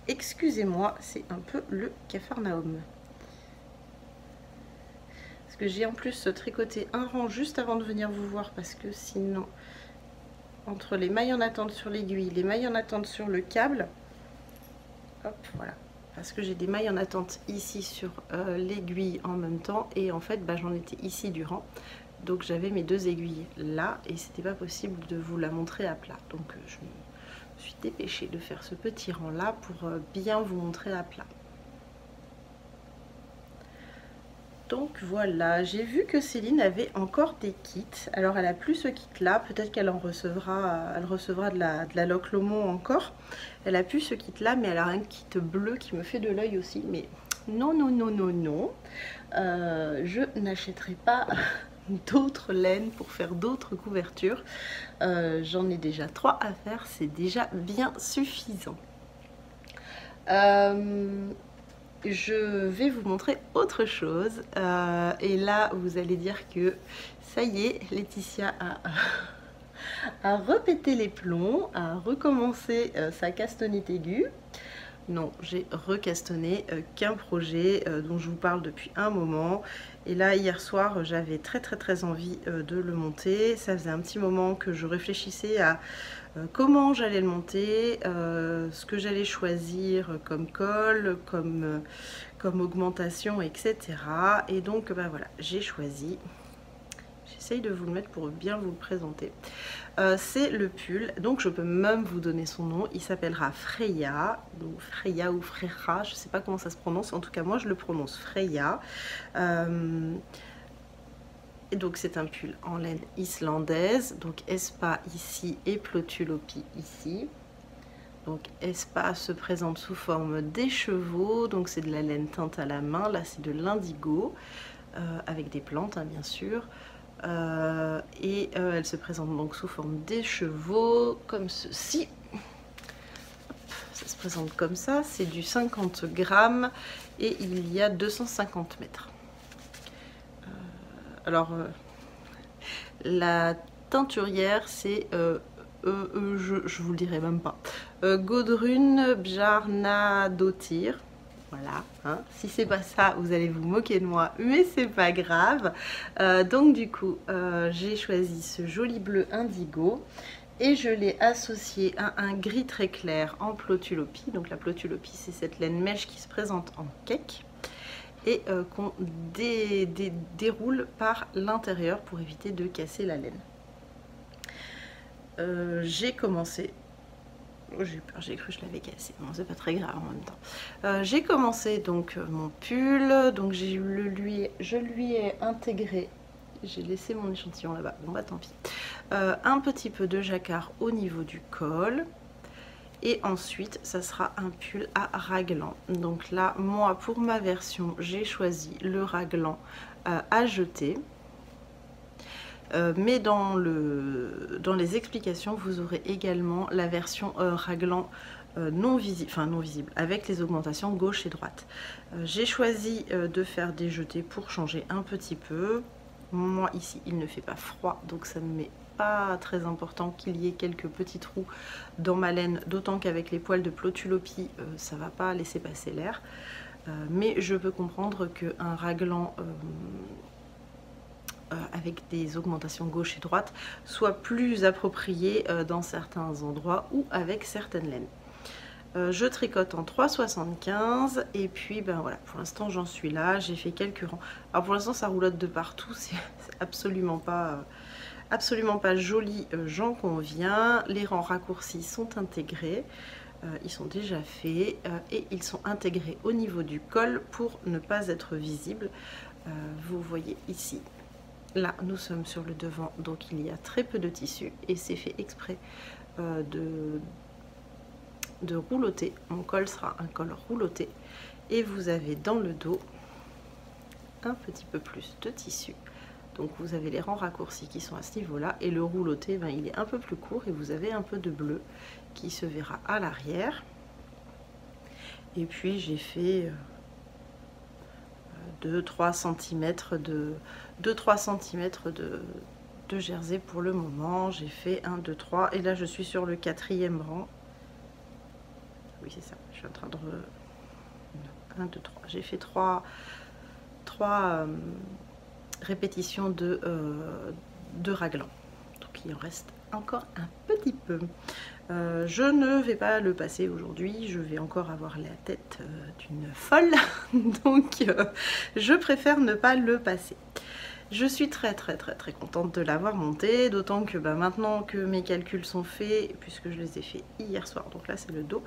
Excusez-moi, c'est un peu le Capharnaüm. Parce que j'ai en plus tricoté un rang juste avant de venir vous voir, parce que sinon, entre les mailles en attente sur l'aiguille, les mailles en attente sur le câble, hop, voilà. Parce que j'ai des mailles en attente ici sur l'aiguille en même temps, et en fait bah, j'en étais ici du rang, donc j'avais mes deux aiguilles là et c'était pas possible de vous la montrer à plat, donc je me suis dépêchée de faire ce petit rang là pour bien vous montrer à plat. Donc voilà, j'ai vu que Céline avait encore des kits. Alors elle a plus ce kit là, peut-être qu'elle en recevra, elle recevra de la Loc Lomond encore. Elle a plus ce kit là, mais elle a un kit bleu qui me fait de l'œil aussi. Mais non, non, non, non, non, je n'achèterai pas d'autres laines pour faire d'autres couvertures. J'en ai déjà 3 à faire, c'est déjà bien suffisant. Je vais vous montrer autre chose, et là vous allez dire que ça y est, Laetitia a repété les plombs, a recommencé sa castanite aiguë. Non, j'ai recastonné qu'un projet dont je vous parle depuis un moment, et là hier soir j'avais très envie de le monter. Ça faisait un petit moment que je réfléchissais à comment j'allais le monter, ce que j'allais choisir comme colle, comme augmentation, etc. Et donc bah voilà, j'ai choisi, j'essaye de vous le mettre pour bien vous le présenter. C'est le pull, donc je peux même vous donner son nom, il s'appellera Freya, donc Freya ou Freya, je sais pas comment ça se prononce, en tout cas moi je le prononce Freya. Et donc c'est un pull en laine islandaise, donc Espa ici et Plotulopi ici. Donc Espa se présente sous forme d'écheveau, donc c'est de la laine teinte à la main, là c'est de l'indigo, avec des plantes hein, bien sûr. Elle se présente donc sous forme d'écheveau, comme ceci. Hop, ça se présente comme ça, c'est du 50 grammes et il y a 250 mètres. Alors, la teinturière, c'est, je vous le dirai même pas, Godrun Bjarnadottir. Voilà, hein. Si c'est pas ça, vous allez vous moquer de moi, mais c'est pas grave. Donc du coup, j'ai choisi ce joli bleu indigo et je l'ai associé à un gris très clair en Plotulopi. Donc la Plotulopi, c'est cette laine mèche qui se présente en cake et qu'on déroule par l'intérieur pour éviter de casser la laine. J'ai commencé... J'ai eu peur, j'ai cru que je l'avais cassé. Bon, c'est pas très grave en même temps. J'ai commencé donc mon pull. Donc je lui ai intégré, j'ai laissé mon échantillon là-bas. Bon bah tant pis. Un petit peu de jacquard au niveau du col. Et ensuite, ça sera un pull à raglan. Donc là, moi, pour ma version, j'ai choisi le raglan à jeter. Mais dans les explications, vous aurez également la version raglan non visible, avec les augmentations gauche et droite. J'ai choisi de faire des jetés pour changer un petit peu. Moi ici il ne fait pas froid, donc ça ne m'est pas très important qu'il y ait quelques petits trous dans ma laine, d'autant qu'avec les poils de Plotulopie ça va pas laisser passer l'air. Mais je peux comprendre qu'un raglan avec des augmentations gauche et droite soit plus approprié dans certains endroits ou avec certaines laines. Je tricote en 3,75 et puis ben voilà, pour l'instant j'en suis là, j'ai fait quelques rangs. Alors pour l'instant ça roulotte de partout, c'est absolument pas joli, j'en conviens. Les rangs raccourcis sont intégrés, ils sont déjà faits et ils sont intégrés au niveau du col pour ne pas être visibles. Vous voyez ici, là nous sommes sur le devant, donc il y a très peu de tissu et c'est fait exprès de roulotter. Mon col sera un col rouloté et vous avez dans le dos un petit peu plus de tissu. Donc vous avez les rangs raccourcis qui sont à ce niveau là et le rouloté ben, il est un peu plus court et vous avez un peu de bleu qui se verra à l'arrière. Et puis j'ai fait 2-3 cm de jersey pour le moment. J'ai fait 1, 2, 3 et là je suis sur le 4e rang. Oui c'est ça, je suis en train de 1, 2, 3. J'ai fait 3 répétitions de raglan. Donc il en reste encore un petit peu. Je ne vais pas le passer aujourd'hui, je vais encore avoir la tête d'une folle, donc je préfère ne pas le passer. Je suis très contente de l'avoir monté, d'autant que bah, maintenant que mes calculs sont faits, puisque je les ai faits hier soir, donc là c'est le dos,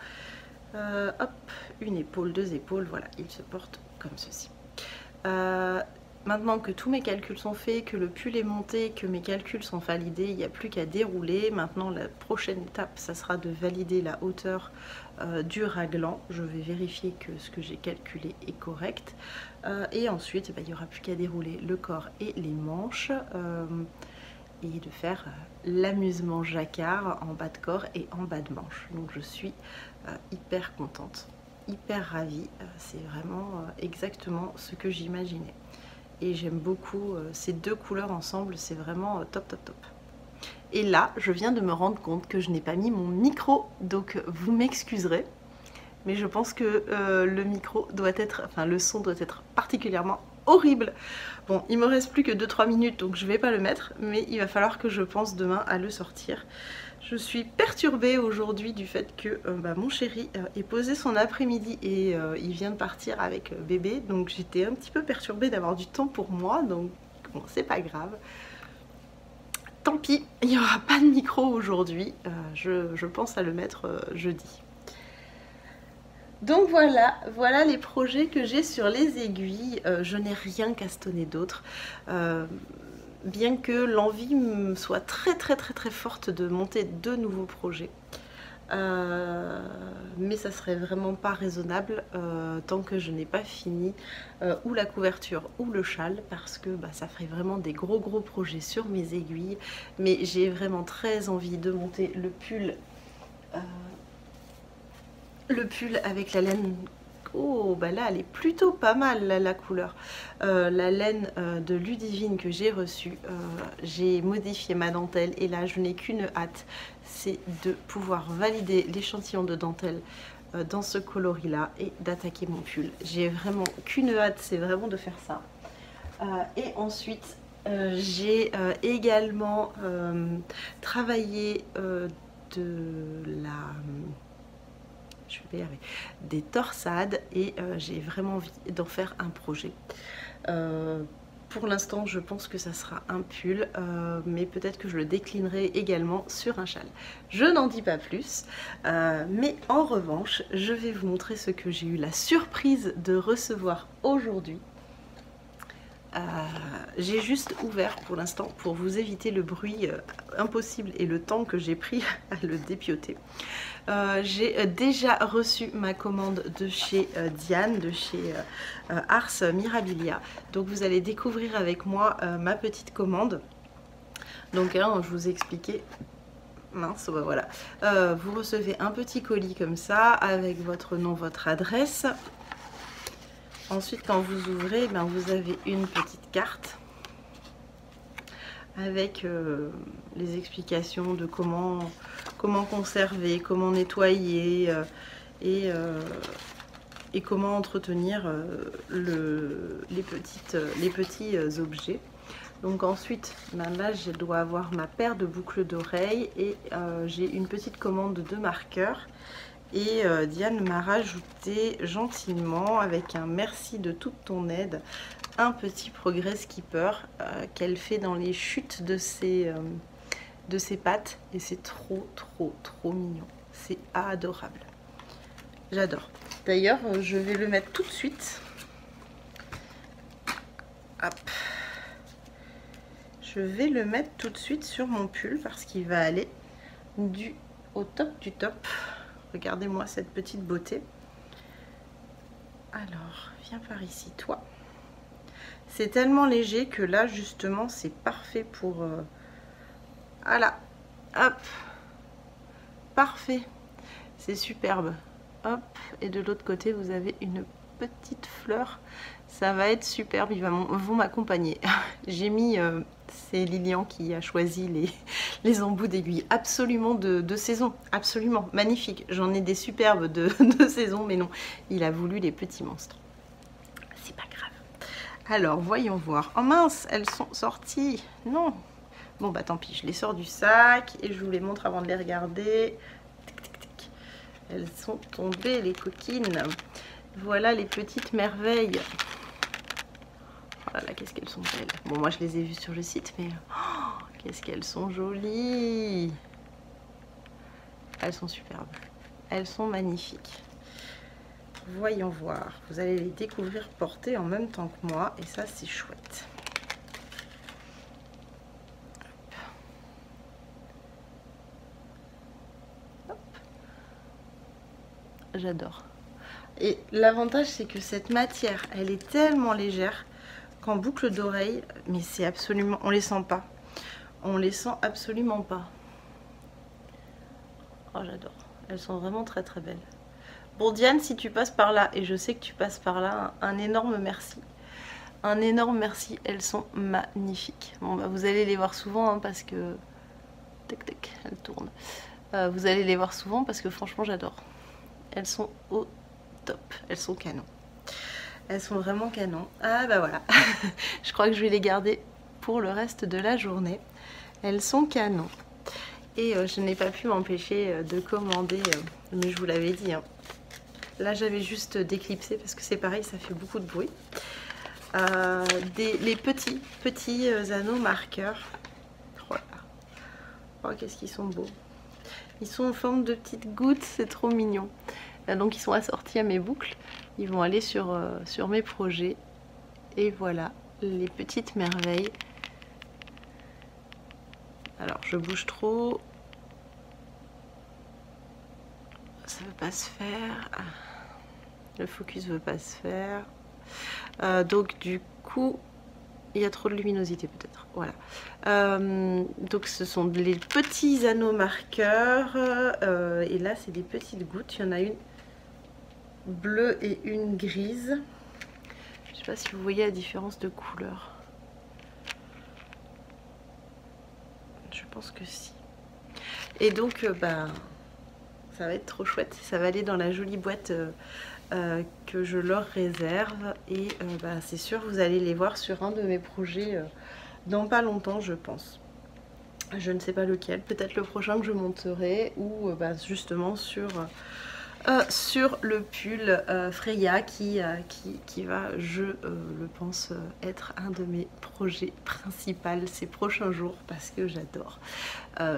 hop, une épaule, 2 épaules, voilà, il se porte comme ceci. Maintenant que tous mes calculs sont faits, que le pull est monté, que mes calculs sont validés, il n'y a plus qu'à dérouler. Maintenant la prochaine étape, ça sera de valider la hauteur du raglan. Je vais vérifier que ce que j'ai calculé est correct. Et ensuite, il n'y aura plus qu'à dérouler le corps et les manches. Et de faire l'amusement jacquard en bas de corps et en bas de manche. Donc je suis hyper contente, hyper ravie. C'est vraiment exactement ce que j'imaginais. Et j'aime beaucoup ces deux couleurs ensemble, c'est vraiment top. Et là, je viens de me rendre compte que je n'ai pas mis mon micro, donc vous m'excuserez. Mais je pense que le micro doit être, enfin le son doit être particulièrement horrible. Bon, il me reste plus que 2-3 minutes, donc je vais pas le mettre, mais il va falloir que je pense demain à le sortir. Je suis perturbée aujourd'hui du fait que mon chéri ait posé son après-midi et il vient de partir avec bébé, donc j'étais un petit peu perturbée d'avoir du temps pour moi, donc bon, c'est pas grave. Tant pis, il n'y aura pas de micro aujourd'hui, je pense à le mettre jeudi. Donc voilà les projets que j'ai sur les aiguilles. Je n'ai rien castonné d'autre. Bien que l'envie soit très forte de monter de nouveaux projets. Mais ça serait vraiment pas raisonnable tant que je n'ai pas fini ou la couverture ou le châle, parce que ça ferait vraiment des gros projets sur mes aiguilles. Mais j'ai vraiment très envie de monter le pull avec la laine. Oh bah là elle est plutôt pas mal la couleur. La laine de Ludivine que j'ai reçue, j'ai modifié ma dentelle et là je n'ai qu'une hâte, c'est de pouvoir valider l'échantillon de dentelle dans ce coloris là et d'attaquer mon pull. J'ai vraiment qu'une hâte, c'est vraiment de faire ça. Et ensuite j'ai également travaillé des torsades et j'ai vraiment envie d'en faire un projet. Pour l'instant je pense que ça sera un pull, mais peut-être que je le déclinerai également sur un châle. Je n'en dis pas plus, mais en revanche je vais vous montrer ce que j'ai eu la surprise de recevoir aujourd'hui. J'ai juste ouvert pour l'instant pour vous éviter le bruit impossible et le temps que j'ai pris à le dépioter. J'ai déjà reçu ma commande de chez Diane, de chez Ars Mirabilia. Donc vous allez découvrir avec moi ma petite commande. Donc hein, je vous ai expliqué. Mince, bah voilà. Vous recevez un petit colis comme ça avec votre nom, votre adresse. Ensuite, quand vous ouvrez, vous avez une petite carte avec les explications de comment conserver, comment nettoyer et comment entretenir les petits objets. Donc ensuite, là je dois avoir ma paire de boucles d'oreilles et j'ai une petite commande de marqueurs. Et Diane m'a rajouté gentiment, avec un merci de toute ton aide, un petit progrès skipper qu'elle fait dans les chutes de ses pattes. Et c'est trop mignon. C'est adorable. J'adore. D'ailleurs, je vais le mettre tout de suite. Hop. Je vais le mettre tout de suite sur mon pull parce qu'il va aller au top du top. Regardez-moi cette petite beauté. Alors, viens par ici, toi. C'est tellement léger que là, justement, c'est parfait pour... Voilà. Hop. Parfait. C'est superbe. Hop. Et de l'autre côté, vous avez une petite fleur. Ça va être superbe. Ils vont m'accompagner. J'ai mis... c'est Lilian qui a choisi les embouts d'aiguilles. Absolument de saison. Absolument. Magnifique. J'en ai des superbes de saison, mais non. Il a voulu les petits monstres. C'est pas grave. Alors, voyons voir. Oh mince, elles sont sorties. Non. Bon, bah tant pis. Je les sors du sac et je vous les montre avant de les regarder. Tic, tic, tic. Elles sont tombées, les coquines. Voilà les petites merveilles. Oh là là, qu'est-ce qu'elles sont belles. Bon, moi je les ai vues sur le site, mais oh, qu'est-ce qu'elles sont jolies. Elles sont superbes. Elles sont magnifiques. Voyons voir. Vous allez les découvrir portées en même temps que moi, et ça c'est chouette. Hop. J'adore. Et l'avantage c'est que cette matière, elle est tellement légère qu'en boucle d'oreille, mais c'est absolument, on les sent pas. On les sent absolument pas. Oh, j'adore. Elles sont vraiment très belles. Bon, Diane, si tu passes par là, et je sais que tu passes par là, un énorme merci. Un énorme merci. Elles sont magnifiques. Bon, bah, vous allez les voir souvent hein, parce que... Tac, tac, elles tournent. Vous allez les voir souvent parce que franchement, j'adore. Elles sont au top. Elles sont canon. Elles sont vraiment canon. Ah bah voilà. Je crois que je vais les garder pour le reste de la journée. Elles sont canon. Et je n'ai pas pu m'empêcher de commander, mais je vous l'avais dit. Hein. Là, j'avais juste déclipsé parce que c'est pareil, ça fait beaucoup de bruit. Les petits anneaux marqueurs. Voilà. Oh, qu'est-ce qu'ils sont beaux. Ils sont en forme de petites gouttes, c'est trop mignon. Donc ils sont assortis à mes boucles. Ils vont aller sur mes projets. Et voilà, les petites merveilles. Alors, je bouge trop. Ça veut pas se faire. Le focus veut pas se faire. Donc, du coup, il y a trop de luminosité peut-être. Voilà. Donc, ce sont les petits anneaux marqueurs. Et là, c'est des petites gouttes. Il y en a une bleue et une grise. Je sais pas si vous voyez la différence de couleur. Je pense que si. Et donc, bah, ça va être trop chouette. Ça va aller dans la jolie boîte que je leur réserve. Et bah, c'est sûr, vous allez les voir sur un de mes projets dans pas longtemps, je pense. Je ne sais pas lequel. Peut-être le prochain que je monterai ou bah, justement sur le pull Freya qui va, je le pense, être un de mes projets principaux ces prochains jours parce que j'adore.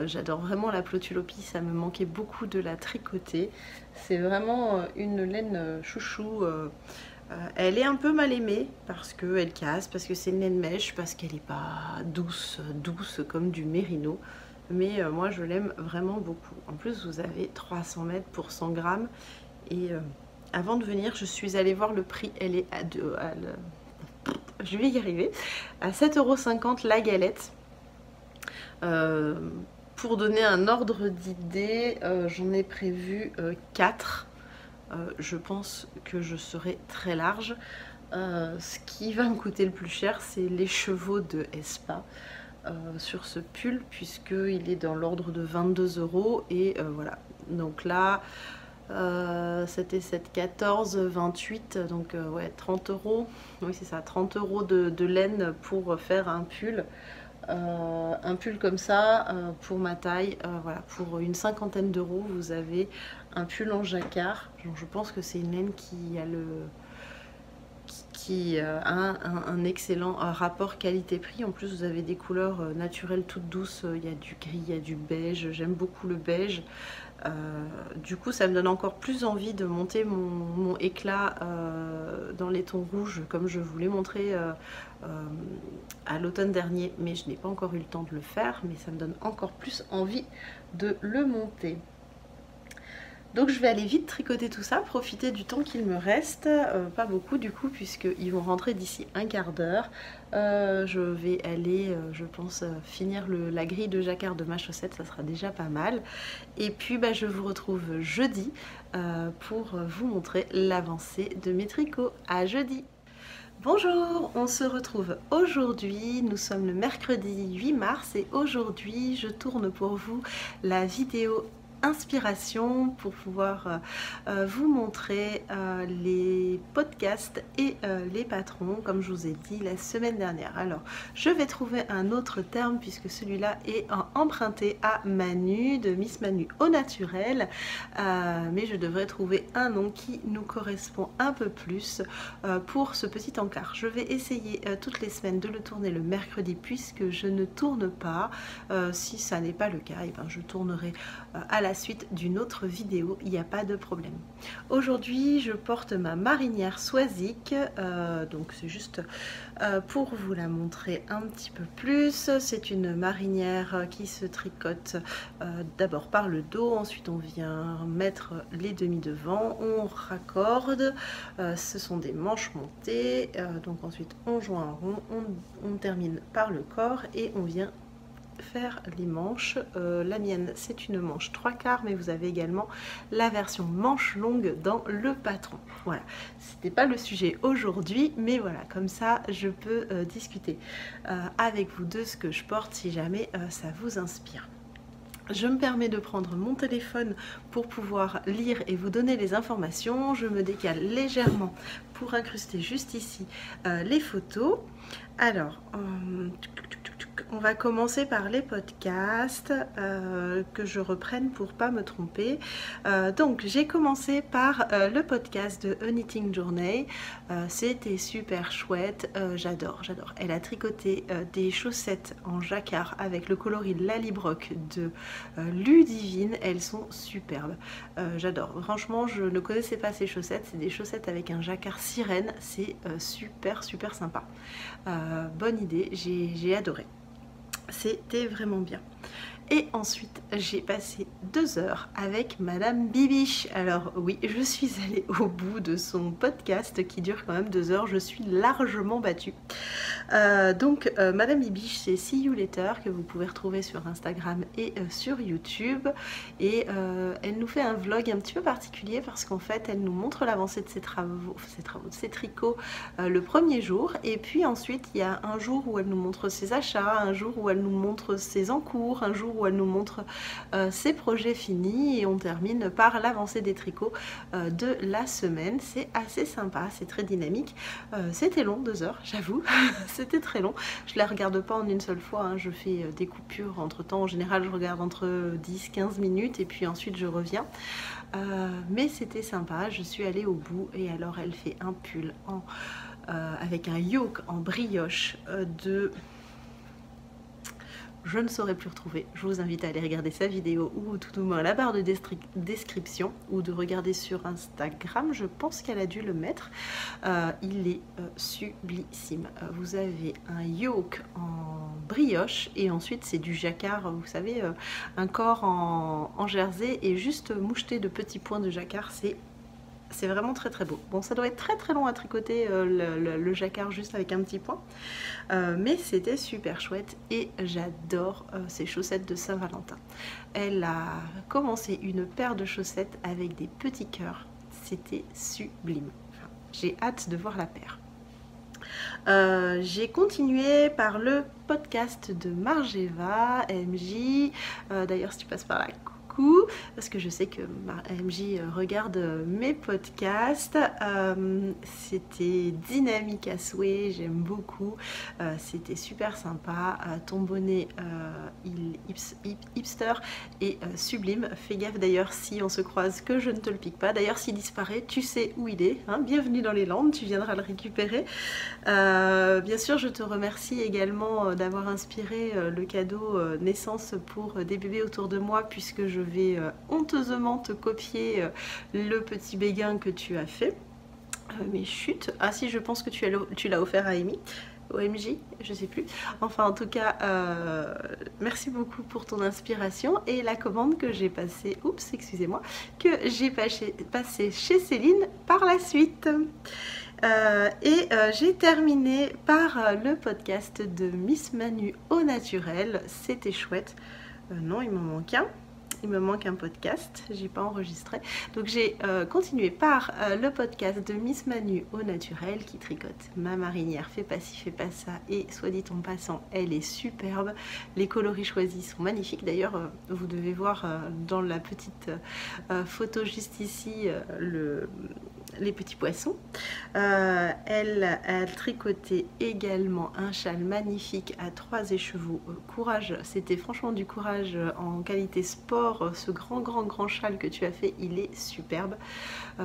J'adore vraiment la Plotulopie, ça me manquait beaucoup de la tricoter. C'est vraiment une laine chouchou. Elle est un peu mal aimée parce qu'elle casse, parce que c'est une laine mèche, parce qu'elle n'est pas douce comme du mérino. Mais moi je l'aime vraiment beaucoup. En plus vous avez 300 mètres pour 100 grammes. Et avant de venir je suis allée voir le prix. Elle est je vais y arriver. À 7,50 € la galette. Pour donner un ordre d'idée, j'en ai prévu 4. Je pense que je serai très large. Ce qui va me coûter le plus cher, c'est les chevaux de Espa. sur ce pull puisqu'il est dans l'ordre de 22 € et voilà. Donc là, c'était 7,14, 28, donc ouais, 30 €. Oui, c'est ça, 30 € de laine pour faire un pull. Un pull comme ça, pour ma taille, voilà, pour une cinquantaine d'euros, vous avez un pull en jacquard. Donc, je pense que c'est une laine qui a un excellent rapport qualité-prix. En plus, vous avez des couleurs naturelles toutes douces. Il y a du gris, il y a du beige. J'aime beaucoup le beige. Du coup, ça me donne encore plus envie de monter mon éclat dans les tons rouges, comme je vous l'ai montré à l'automne dernier, mais je n'ai pas encore eu le temps de le faire, mais ça me donne encore plus envie de le monter. Donc je vais aller vite tricoter tout ça, profiter du temps qu'il me reste, pas beaucoup du coup puisqu'ils vont rentrer d'ici un quart d'heure. Je vais aller, je pense, finir la grille de jacquard de ma chaussette, ça sera déjà pas mal. Et puis bah, je vous retrouve jeudi pour vous montrer l'avancée de mes tricots. À jeudi! Bonjour, on se retrouve aujourd'hui, nous sommes le mercredi 8 mars et aujourd'hui je tourne pour vous la vidéo inspiration pour pouvoir vous montrer les podcasts et les patrons comme je vous ai dit la semaine dernière. Alors je vais trouver un autre terme puisque celui-là est emprunté à Manu de Miss Manu au naturel, mais je devrais trouver un nom qui nous correspond un peu plus pour ce petit encart. Je vais essayer toutes les semaines de le tourner le mercredi puisque je ne tourne pas. Si ça n'est pas le cas, et ben je tournerai à la suite d'une autre vidéo, il n'y a pas de problème. Aujourd'hui je porte ma marinière Swazik, donc c'est juste pour vous la montrer un petit peu plus. C'est une marinière qui se tricote d'abord par le dos, ensuite on vient mettre les demi devant, on raccorde, ce sont des manches montées, donc ensuite on joint un rond, on termine par le corps et on vient faire les manches. La mienne c'est une manche 3/4, mais vous avez également la version manche longue dans le patron. Voilà, c'était pas le sujet aujourd'hui, mais voilà, comme ça je peux discuter avec vous de ce que je porte si jamais ça vous inspire. Je me permets de prendre mon téléphone pour pouvoir lire et vous donner les informations. Je me décale légèrement pour incruster juste ici les photos. Alors, on va commencer par les podcasts que je reprenne pour pas me tromper. Donc j'ai commencé par le podcast de A Knitting Journey. C'était super chouette, j'adore. Elle a tricoté des chaussettes en jacquard avec le coloris Lallybroch de Ludivine. Elles sont superbes, j'adore. Franchement, je ne connaissais pas ces chaussettes. C'est des chaussettes avec un jacquard sirène. C'est super sympa. Bonne idée, j'ai adoré. C'était vraiment bien. Et ensuite, j'ai passé 2 heures avec Madame Bibiche. Alors oui, je suis allée au bout de son podcast qui dure quand même 2 heures. Je suis largement battue. Donc, Madame Bibiche, c'est See You Later que vous pouvez retrouver sur Instagram et sur YouTube. Et elle nous fait un vlog un petit peu particulier parce qu'en fait, elle nous montre l'avancée de de ses tricots le premier jour. Et puis ensuite, il y a un jour où elle nous montre ses achats, un jour où elle nous montre ses encours, un jour où elle nous montre ses projets finis et on termine par l'avancée des tricots de la semaine. C'est assez sympa, c'est très dynamique. C'était long, 2 heures, j'avoue. C'était très long. Je la regarde pas en une seule fois, hein. Je fais des coupures entre temps. En général, je regarde entre 10-15 minutes et puis ensuite je reviens. Mais c'était sympa, je suis allée au bout et alors elle fait un pull avec un yoke en brioche de... Je ne saurais plus retrouver. Je vous invite à aller regarder sa vidéo ou tout au moins la barre de description ou de regarder sur Instagram. Je pense qu'elle a dû le mettre. Il est sublissime. Vous avez un yoke en brioche et ensuite c'est du jacquard. Vous savez, un corps en jersey et juste moucheté de petits points de jacquard. C'est vraiment très beau. Bon, ça doit être très long à tricoter le jacquard juste avec un petit point. Mais c'était super chouette et j'adore ces chaussettes de Saint-Valentin. Elle a commencé une paire de chaussettes avec des petits cœurs. C'était sublime. Enfin, j'ai hâte de voir la paire. J'ai continué par le podcast de Margeva, MJ. D'ailleurs, si tu passes par là, coucou, parce que je sais que MJ regarde mes podcasts. C'était dynamique à souhait, j'aime beaucoup. C'était super sympa. Ton bonnet hipster et sublime. Fais gaffe d'ailleurs si on se croise que je ne te le pique pas. D'ailleurs, s'il disparaît, tu sais où il est. Hein. Bienvenue dans les Landes, tu viendras le récupérer. Bien sûr, je te remercie également d'avoir inspiré le cadeau naissance pour des bébés autour de moi, puisque je vais honteusement te copier le petit béguin que tu as fait. Mais chut, ah si, je pense que tu l'as offert à Amy. OMJ, je sais plus. Enfin, en tout cas, merci beaucoup pour ton inspiration et la commande que j'ai passée, oups, excusez-moi, que j'ai passée chez Céline par la suite. J'ai terminé par le podcast de Miss Manu au naturel. C'était chouette. Non, il m'en manque un. Il me manque un podcast, j'ai pas enregistré. Donc j'ai continué par le podcast de Miss Manu au naturel qui tricote ma marinière, fais pas ci, fais pas ça. Et soit dit en passant, elle est superbe. Les coloris choisis sont magnifiques. D'ailleurs, vous devez voir dans la petite photo juste ici les petits poissons. Elle a tricoté également un châle magnifique à 3 écheveaux. Courage, c'était franchement du courage en qualité sport. Ce grand châle que tu as fait, il est superbe.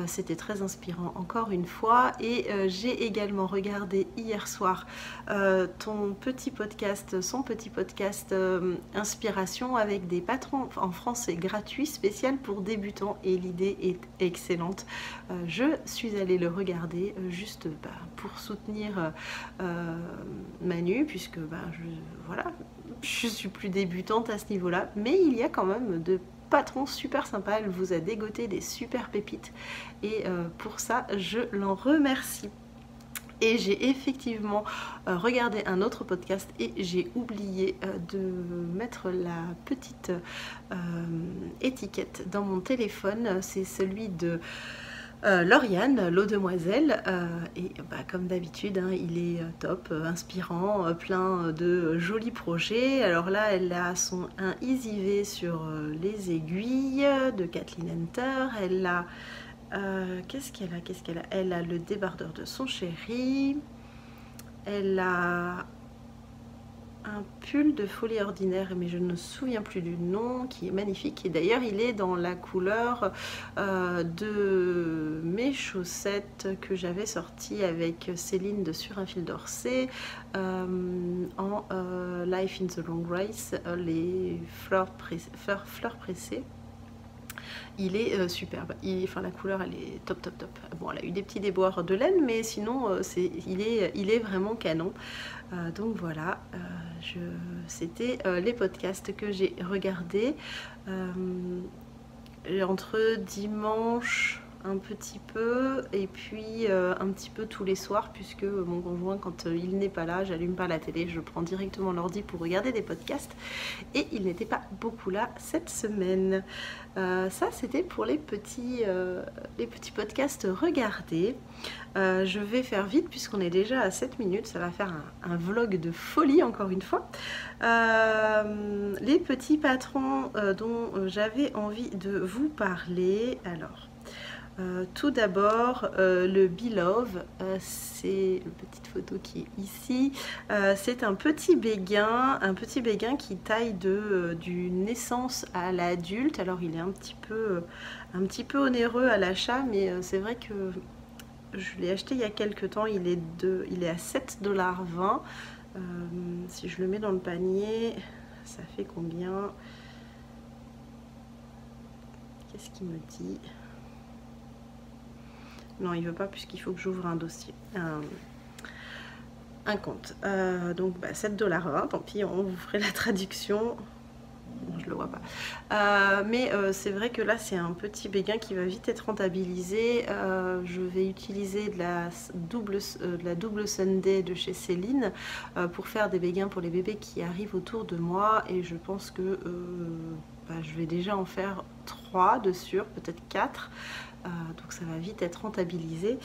C'était très inspirant encore une fois. Et j'ai également regardé hier soir son petit podcast inspiration avec des patrons en français gratuit spécial pour débutants et l'idée est excellente. Je suis allée le regarder juste pour soutenir Manu, puisque voilà, je suis plus débutante à ce niveau-là, mais il y a quand même de patrons super sympas. Elle vous a dégoté des super pépites et pour ça, je l'en remercie. Et j'ai effectivement regardé un autre podcast et j'ai oublié de mettre la petite étiquette dans mon téléphone. C'est celui de Lauriane, l'eau demoiselle, et comme d'habitude, hein, il est top, inspirant, plein de jolis projets. Alors là, elle a un Easy V sur les aiguilles de Kathleen Hunter. Elle a qu'est-ce qu'elle a Elle a le débardeur de son chéri. Elle a un pull de folie ordinaire, mais je ne me souviens plus du nom, qui est magnifique. Et d'ailleurs, il est dans la couleur de mes chaussettes que j'avais sorties avec Céline de Sur un fil d'Orsay en Life in the Long Race, les fleurs pressées. Il est superbe, la couleur elle est top. Bon, elle a eu des petits déboires de laine, mais sinon il est vraiment canon. Donc voilà, c'était les podcasts que j'ai regardés entre dimanche un petit peu et puis un petit peu tous les soirs, puisque mon conjoint, quand il n'est pas là, j'allume pas la télé, je prends directement l'ordi pour regarder des podcasts et il n'était pas beaucoup là cette semaine. Ça c'était pour les petits podcasts regardés. Je vais faire vite puisqu'on est déjà à 7 minutes, ça va faire un vlog de folie encore une fois. Les petits patrons dont j'avais envie de vous parler. Alors tout d'abord, le Belove, c'est la petite photo qui est ici. C'est un petit béguin qui taille du naissance à l'adulte. Alors il est un petit peu onéreux à l'achat, mais c'est vrai que je l'ai acheté il y a quelques temps. Il est à 7,20 $. Si je le mets dans le panier, ça fait combien? Qu'est-ce qu'il me dit? Non, il veut pas puisqu'il faut que j'ouvre un dossier, un compte. Donc 7,20 $, tant pis, on vous ferait la traduction. Non, je le vois pas. Mais c'est vrai que là, c'est un petit béguin qui va vite être rentabilisé. Je vais utiliser de la double Sunday de chez Céline pour faire des béguins pour les bébés qui arrivent autour de moi. Et je pense que je vais déjà en faire 3 de sûr, peut-être 4. Donc ça va vite être rentabilisé.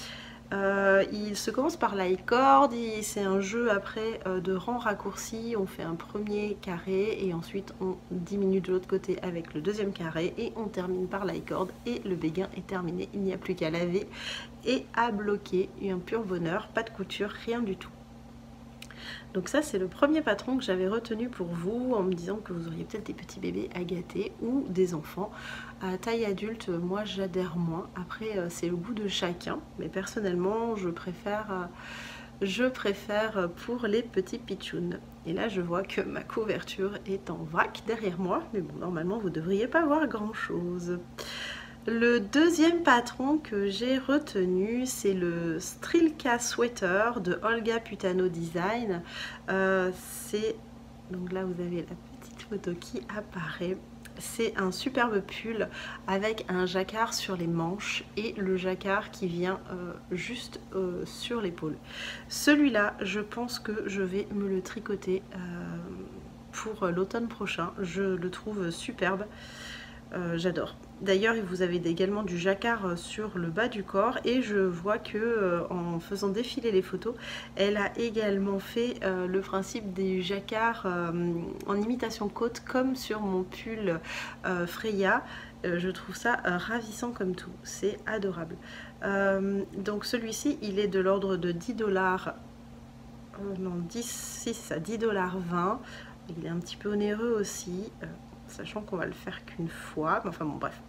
Il se commence par la corde, c'est un jeu après de rangs raccourcis, on fait un premier carré et ensuite on diminue de l'autre côté avec le deuxième carré et on termine par la corde et le béguin est terminé, il n'y a plus qu'à laver et à bloquer, un pur bonheur, pas de couture, rien du tout. Donc ça c'est le premier patron que j'avais retenu pour vous en me disant que vous auriez peut-être des petits bébés à gâter ou des enfants. À taille adulte, moi j'adhère moins. Après c'est le goût de chacun, mais personnellement je préfère pour les petits pitchouns. Et là je vois que ma couverture est en vrac derrière moi, mais bon normalement vous ne devriez pas voir grand chose. Le deuxième patron que j'ai retenu, c'est le Strilka Sweater de Olga Putano Design. Donc là, vous avez la petite photo qui apparaît. C'est un superbe pull avec un jacquard sur les manches et le jacquard qui vient juste sur l'épaule. Celui-là, je pense que je vais me le tricoter pour l'automne prochain. Je le trouve superbe. J'adore. D'ailleurs, vous avez également du jacquard sur le bas du corps et je vois que en faisant défiler les photos, elle a également fait le principe des jacquards en imitation côte comme sur mon pull Freya. Je trouve ça ravissant comme tout, c'est adorable. Donc celui-ci, il est de l'ordre de 10 $. Non, 10, si, c'est ça, 10,20 $. Il est un petit peu onéreux aussi. Sachant qu'on va le faire qu'une fois, enfin bon bref.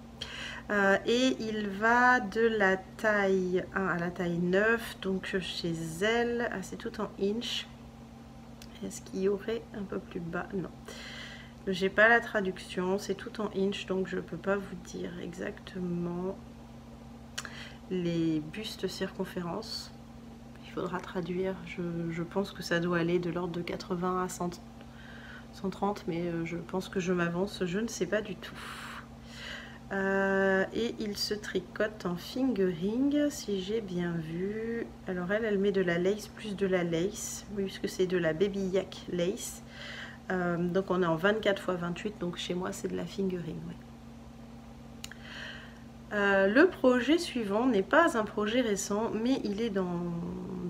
Et il va de la taille 1 à la taille 9, donc chez elle, c'est tout en inch. Est-ce qu'il y aurait un peu plus bas? Non. J'ai pas la traduction, c'est tout en inch, donc je peux pas vous dire exactement les bustes circonférence. Il faudra traduire, je pense que ça doit aller de l'ordre de 80 à 130, mais je pense que je m'avance, je ne sais pas du tout. Et il se tricote en fingering, si j'ai bien vu. Alors elle met de la lace plus de la lace, oui, puisque c'est de la baby yak lace. Donc on est en 24 x 28, donc chez moi c'est de la fingering. Ouais. Le projet suivant n'est pas un projet récent, mais il est dans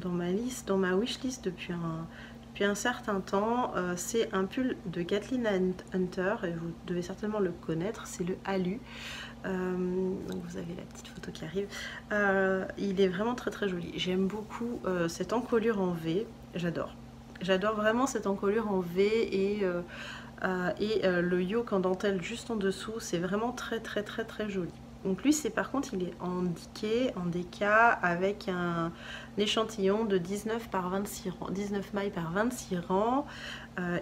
ma liste, dans ma wishlist depuis un certain temps. C'est un pull de Kathleen Hunter et vous devez certainement le connaître, c'est le Alu. Donc vous avez la petite photo qui arrive. Il est vraiment très très joli. J'aime beaucoup cette encolure en V, j'adore. J'adore vraiment cette encolure en V et le yoke en dentelle juste en dessous, c'est vraiment très très très très joli. Donc lui, c'est par contre, il est en diquet, en déca, avec un échantillon de 19 par 26 rangs, 19 mailles par 26 rangs.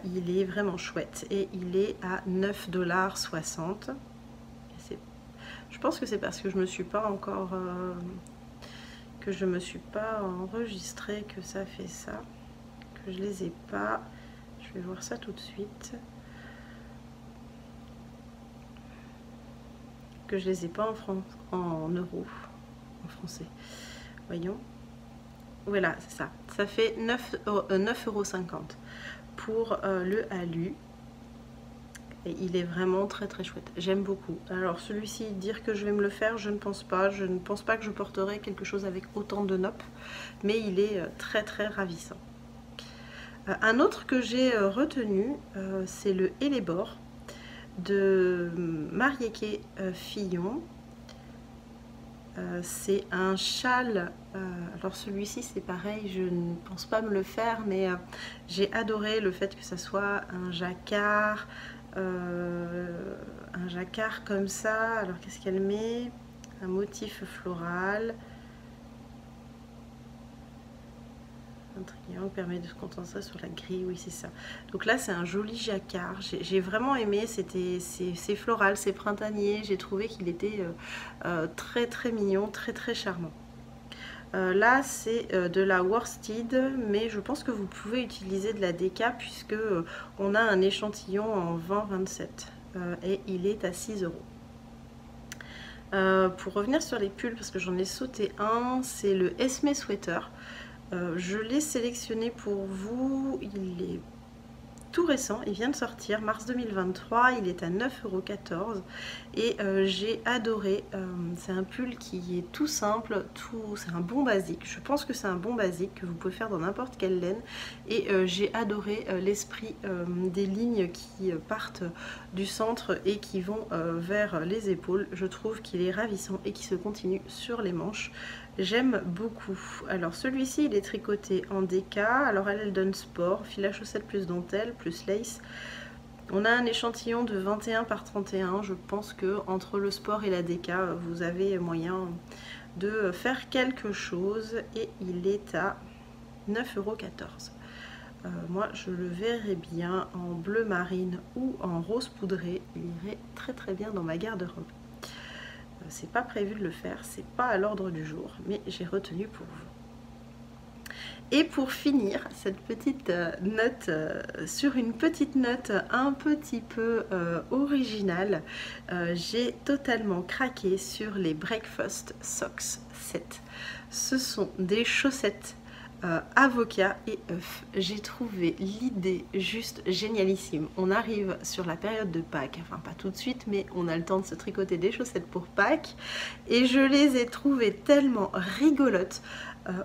Il est vraiment chouette et il est à 9,60 $. Je pense que c'est parce que je me suis pas encore enregistré que ça fait ça, que je les ai pas. Je vais voir ça tout de suite. Que je les ai pas en euros, en français. Voyons. Voilà, c'est ça. Ça fait 9,50 € pour le Alu. Et il est vraiment très très chouette. J'aime beaucoup. Alors celui-ci, dire que je vais me le faire, je ne pense pas. Je ne pense pas que je porterai quelque chose avec autant de nopp. Mais il est très très ravissant. Un autre que j'ai retenu, c'est le Hellebore de Marieke Fillon. C'est un châle, alors celui-ci c'est pareil, je ne pense pas me le faire, mais j'ai adoré le fait que ça soit un jacquard comme ça. Alors qu'est-ce qu'elle met? Un motif floral. Un triangle permet de se concentrer sur la grille, oui c'est ça. Donc là c'est un joli jacquard, j'ai vraiment aimé, c'est floral, c'est printanier, j'ai trouvé qu'il était très très mignon, très très charmant. Là c'est de la worsted, mais je pense que vous pouvez utiliser de la déca puisque on a un échantillon en 20-27 et il est à 6 €. Pour revenir sur les pulls, parce que j'en ai sauté un, c'est le Esme Sweater. Je l'ai sélectionné pour vous, il est tout récent, il vient de sortir, mars 2023, il est à 9,14 € et j'ai adoré. C'est un pull qui est tout simple, c'est un bon basique. Je pense que c'est un bon basique que vous pouvez faire dans n'importe quelle laine et j'ai adoré l'esprit des lignes qui partent du centre et qui vont vers les épaules. Je trouve qu'il est ravissant et qui se continue sur les manches. J'aime beaucoup. Alors celui-ci il est tricoté en DK. Alors elle donne sport, fil à chaussette plus dentelle plus lace. On a un échantillon de 21 par 31. Je pense que entre le sport et la DK vous avez moyen de faire quelque chose et il est à 9,14 €. Moi je le verrais bien en bleu marine ou en rose poudré. Il irait très très bien dans ma garde-robe. C'est pas prévu de le faire, c'est pas à l'ordre du jour, mais j'ai retenu pour vous. Et pour finir cette petite note, sur une petite note un petit peu originale, j'ai totalement craqué sur les Breakfast Socks 7. Ce sont des chaussettes avocat et œuf. J'ai trouvé l'idée juste génialissime. On arrive sur la période de Pâques, enfin pas tout de suite, mais on a le temps de se tricoter des chaussettes pour Pâques et je les ai trouvées tellement rigolotes.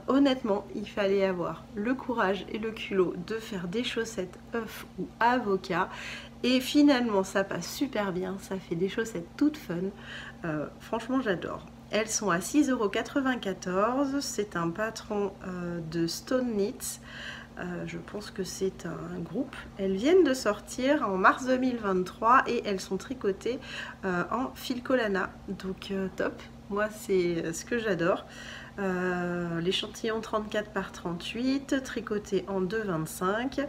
Honnêtement, il fallait avoir le courage et le culot de faire des chaussettes œuf ou avocat et finalement ça passe super bien, ça fait des chaussettes toutes fun. Franchement j'adore. Elles sont à 6,94 €. C'est un patron de Stone Knits. Je pense que c'est un groupe. Elles viennent de sortir en mars 2023 et elles sont tricotées en fil collana. Donc top. Moi c'est ce que j'adore. L'échantillon 34 par 38, tricoté en 2,25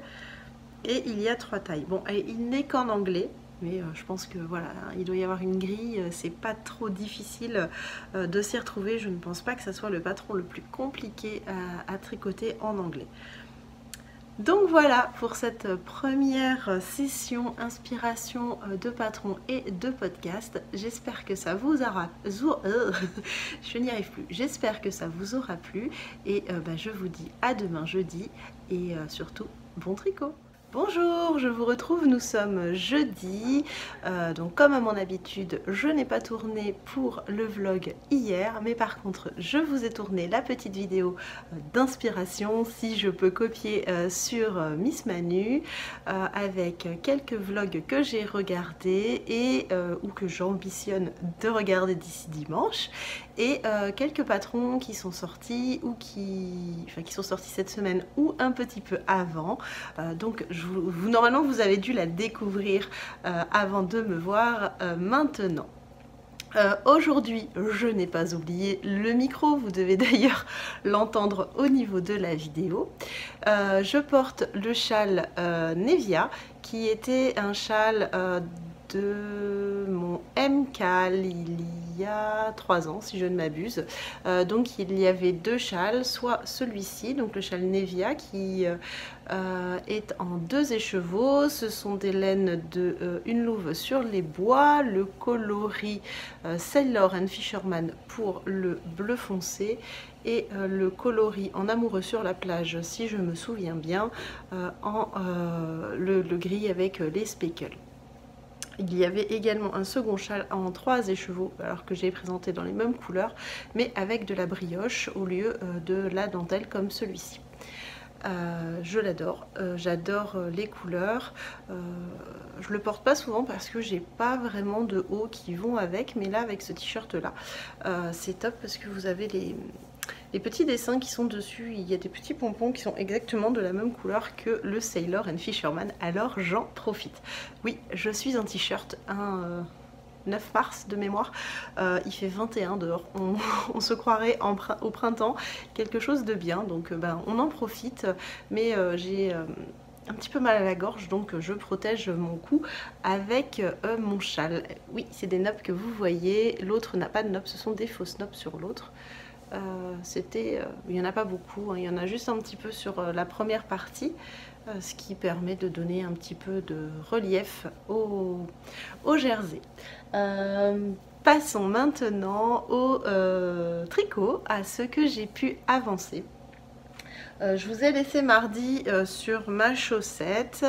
et il y a 3 tailles. Bon, il n'est qu'en anglais. Mais je pense que voilà, il doit y avoir une grille, c'est pas trop difficile de s'y retrouver. Je ne pense pas que ça soit le patron le plus compliqué à tricoter en anglais. Donc voilà pour cette première session inspiration de patron et de podcast. J'espère que ça vous aura... je n'y arrive plus. J'espère que ça vous aura plu et je vous dis à demain jeudi et surtout bon tricot. Bonjour, je vous retrouve, nous sommes jeudi, donc comme à mon habitude, je n'ai pas tourné pour le vlog hier, mais par contre je vous ai tourné la petite vidéo d'inspiration, si je peux copier sur Miss Manu, avec quelques vlogs que j'ai regardés et ou que j'ambitionne de regarder d'ici dimanche, et quelques patrons qui sont sortis ou qui sont sortis cette semaine ou un petit peu avant, donc normalement vous avez dû la découvrir avant de me voir maintenant. Aujourd'hui, je n'ai pas oublié le micro, vous devez d'ailleurs l'entendre au niveau de la vidéo. Je porte le châle Nevia, qui était un châle de mon MCAL il y a 3 ans si je ne m'abuse. Donc il y avait 2 châles, soit celui-ci, donc le châle Nevia qui est en 2 écheveaux. Ce sont des laines de une louve sur les bois, le coloris Sailor and Fisherman pour le bleu foncé et le coloris en amoureux sur la plage, si je me souviens bien, en le gris avec les speckles. Il y avait également un second châle en 3 écheveaux, alors que j'ai présenté dans les mêmes couleurs, mais avec de la brioche au lieu de la dentelle comme celui-ci. Je l'adore, j'adore les couleurs. Je le porte pas souvent parce que j'ai pas vraiment de hauts qui vont avec, mais là avec ce t-shirt là c'est top parce que vous avez les petits dessins qui sont dessus. Il y a des petits pompons qui sont exactement de la même couleur que le Sailor and Fisherman, alors j'en profite. Oui, je suis un t-shirt, un 9 mars de mémoire, il fait 21 dehors, on se croirait au printemps, quelque chose de bien, donc on en profite, mais j'ai un petit peu mal à la gorge, donc je protège mon cou avec mon châle. Oui, c'est des noppes que vous voyez, l'autre n'a pas de noppes, ce sont des fausses noppes sur l'autre. Il n'y en a pas beaucoup, hein, il y en a juste un petit peu sur la première partie, ce qui permet de donner un petit peu de relief au jersey. Passons maintenant au tricot, à ce que j'ai pu avancer. Je vous ai laissé mardi sur ma chaussette,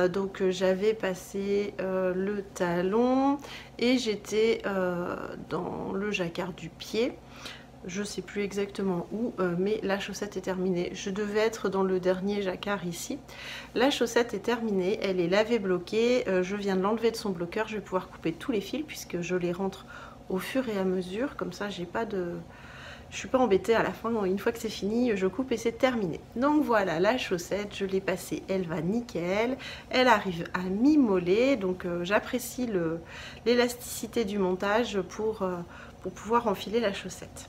donc j'avais passé le talon et j'étais dans le jacquard du pied. Je sais plus exactement où, mais la chaussette est terminée. Je devais être dans le dernier jacquard ici. La chaussette est terminée, elle est lavée bloquée. Je viens de l'enlever de son bloqueur. Je vais pouvoir couper tous les fils puisque je les rentre au fur et à mesure. Comme ça, j'ai pas de... je suis pas embêtée à la fin. Une fois que c'est fini, je coupe et c'est terminé. Donc voilà, la chaussette, je l'ai passée. Elle va nickel. Elle arrive à mi-mollet. Donc j'apprécie l'élasticité du montage pour pouvoir enfiler la chaussette.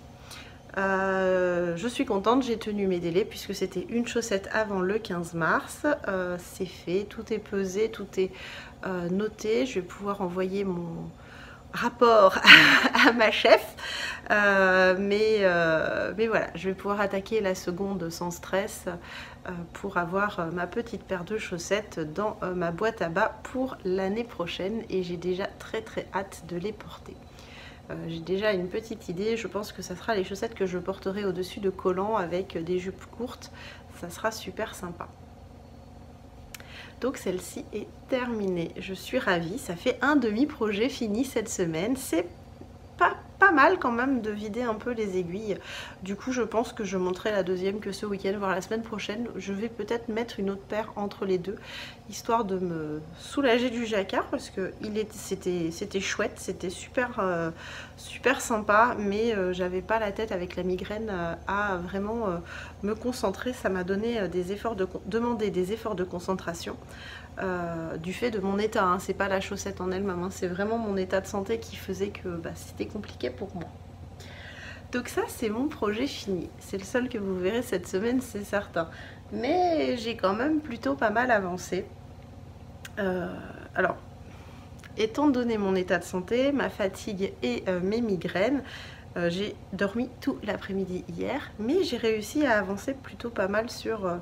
Je suis contente, j'ai tenu mes délais puisque c'était une chaussette avant le 15 mars. C'est fait, tout est pesé, tout est noté. Je vais pouvoir envoyer mon rapport à ma chef. Mais voilà, je vais pouvoir attaquer la seconde sans stress pour avoir ma petite paire de chaussettes dans ma boîte à bas pour l'année prochaine. Et j'ai déjà très hâte de les porter. J'ai déjà une petite idée, je pense que ça sera les chaussettes que je porterai au-dessus de collants avec des jupes courtes, ça sera super sympa. Donc celle-ci est terminée, je suis ravie, ça fait un demi-projet fini cette semaine, c'est pas mal quand même de vider un peu les aiguilles. Du coup je pense que je monterai la deuxième que ce week-end, voire la semaine prochaine. Je vais peut-être mettre une autre paire entre les deux, histoire de me soulager du jacquard, parce que c'était chouette, c'était super sympa, mais j'avais pas la tête avec la migraine à vraiment me concentrer. Ça m'a donné demandé des efforts de concentration. Du fait de mon état, hein. C'est pas la chaussette en elle-même, hein. C'est vraiment mon état de santé qui faisait que c'était compliqué pour moi. Donc ça c'est mon projet fini, c'est le seul que vous verrez cette semaine, c'est certain, mais j'ai quand même plutôt pas mal avancé. Alors étant donné mon état de santé, ma fatigue et mes migraines, j'ai dormi tout l'après-midi hier, mais j'ai réussi à avancer plutôt pas mal sur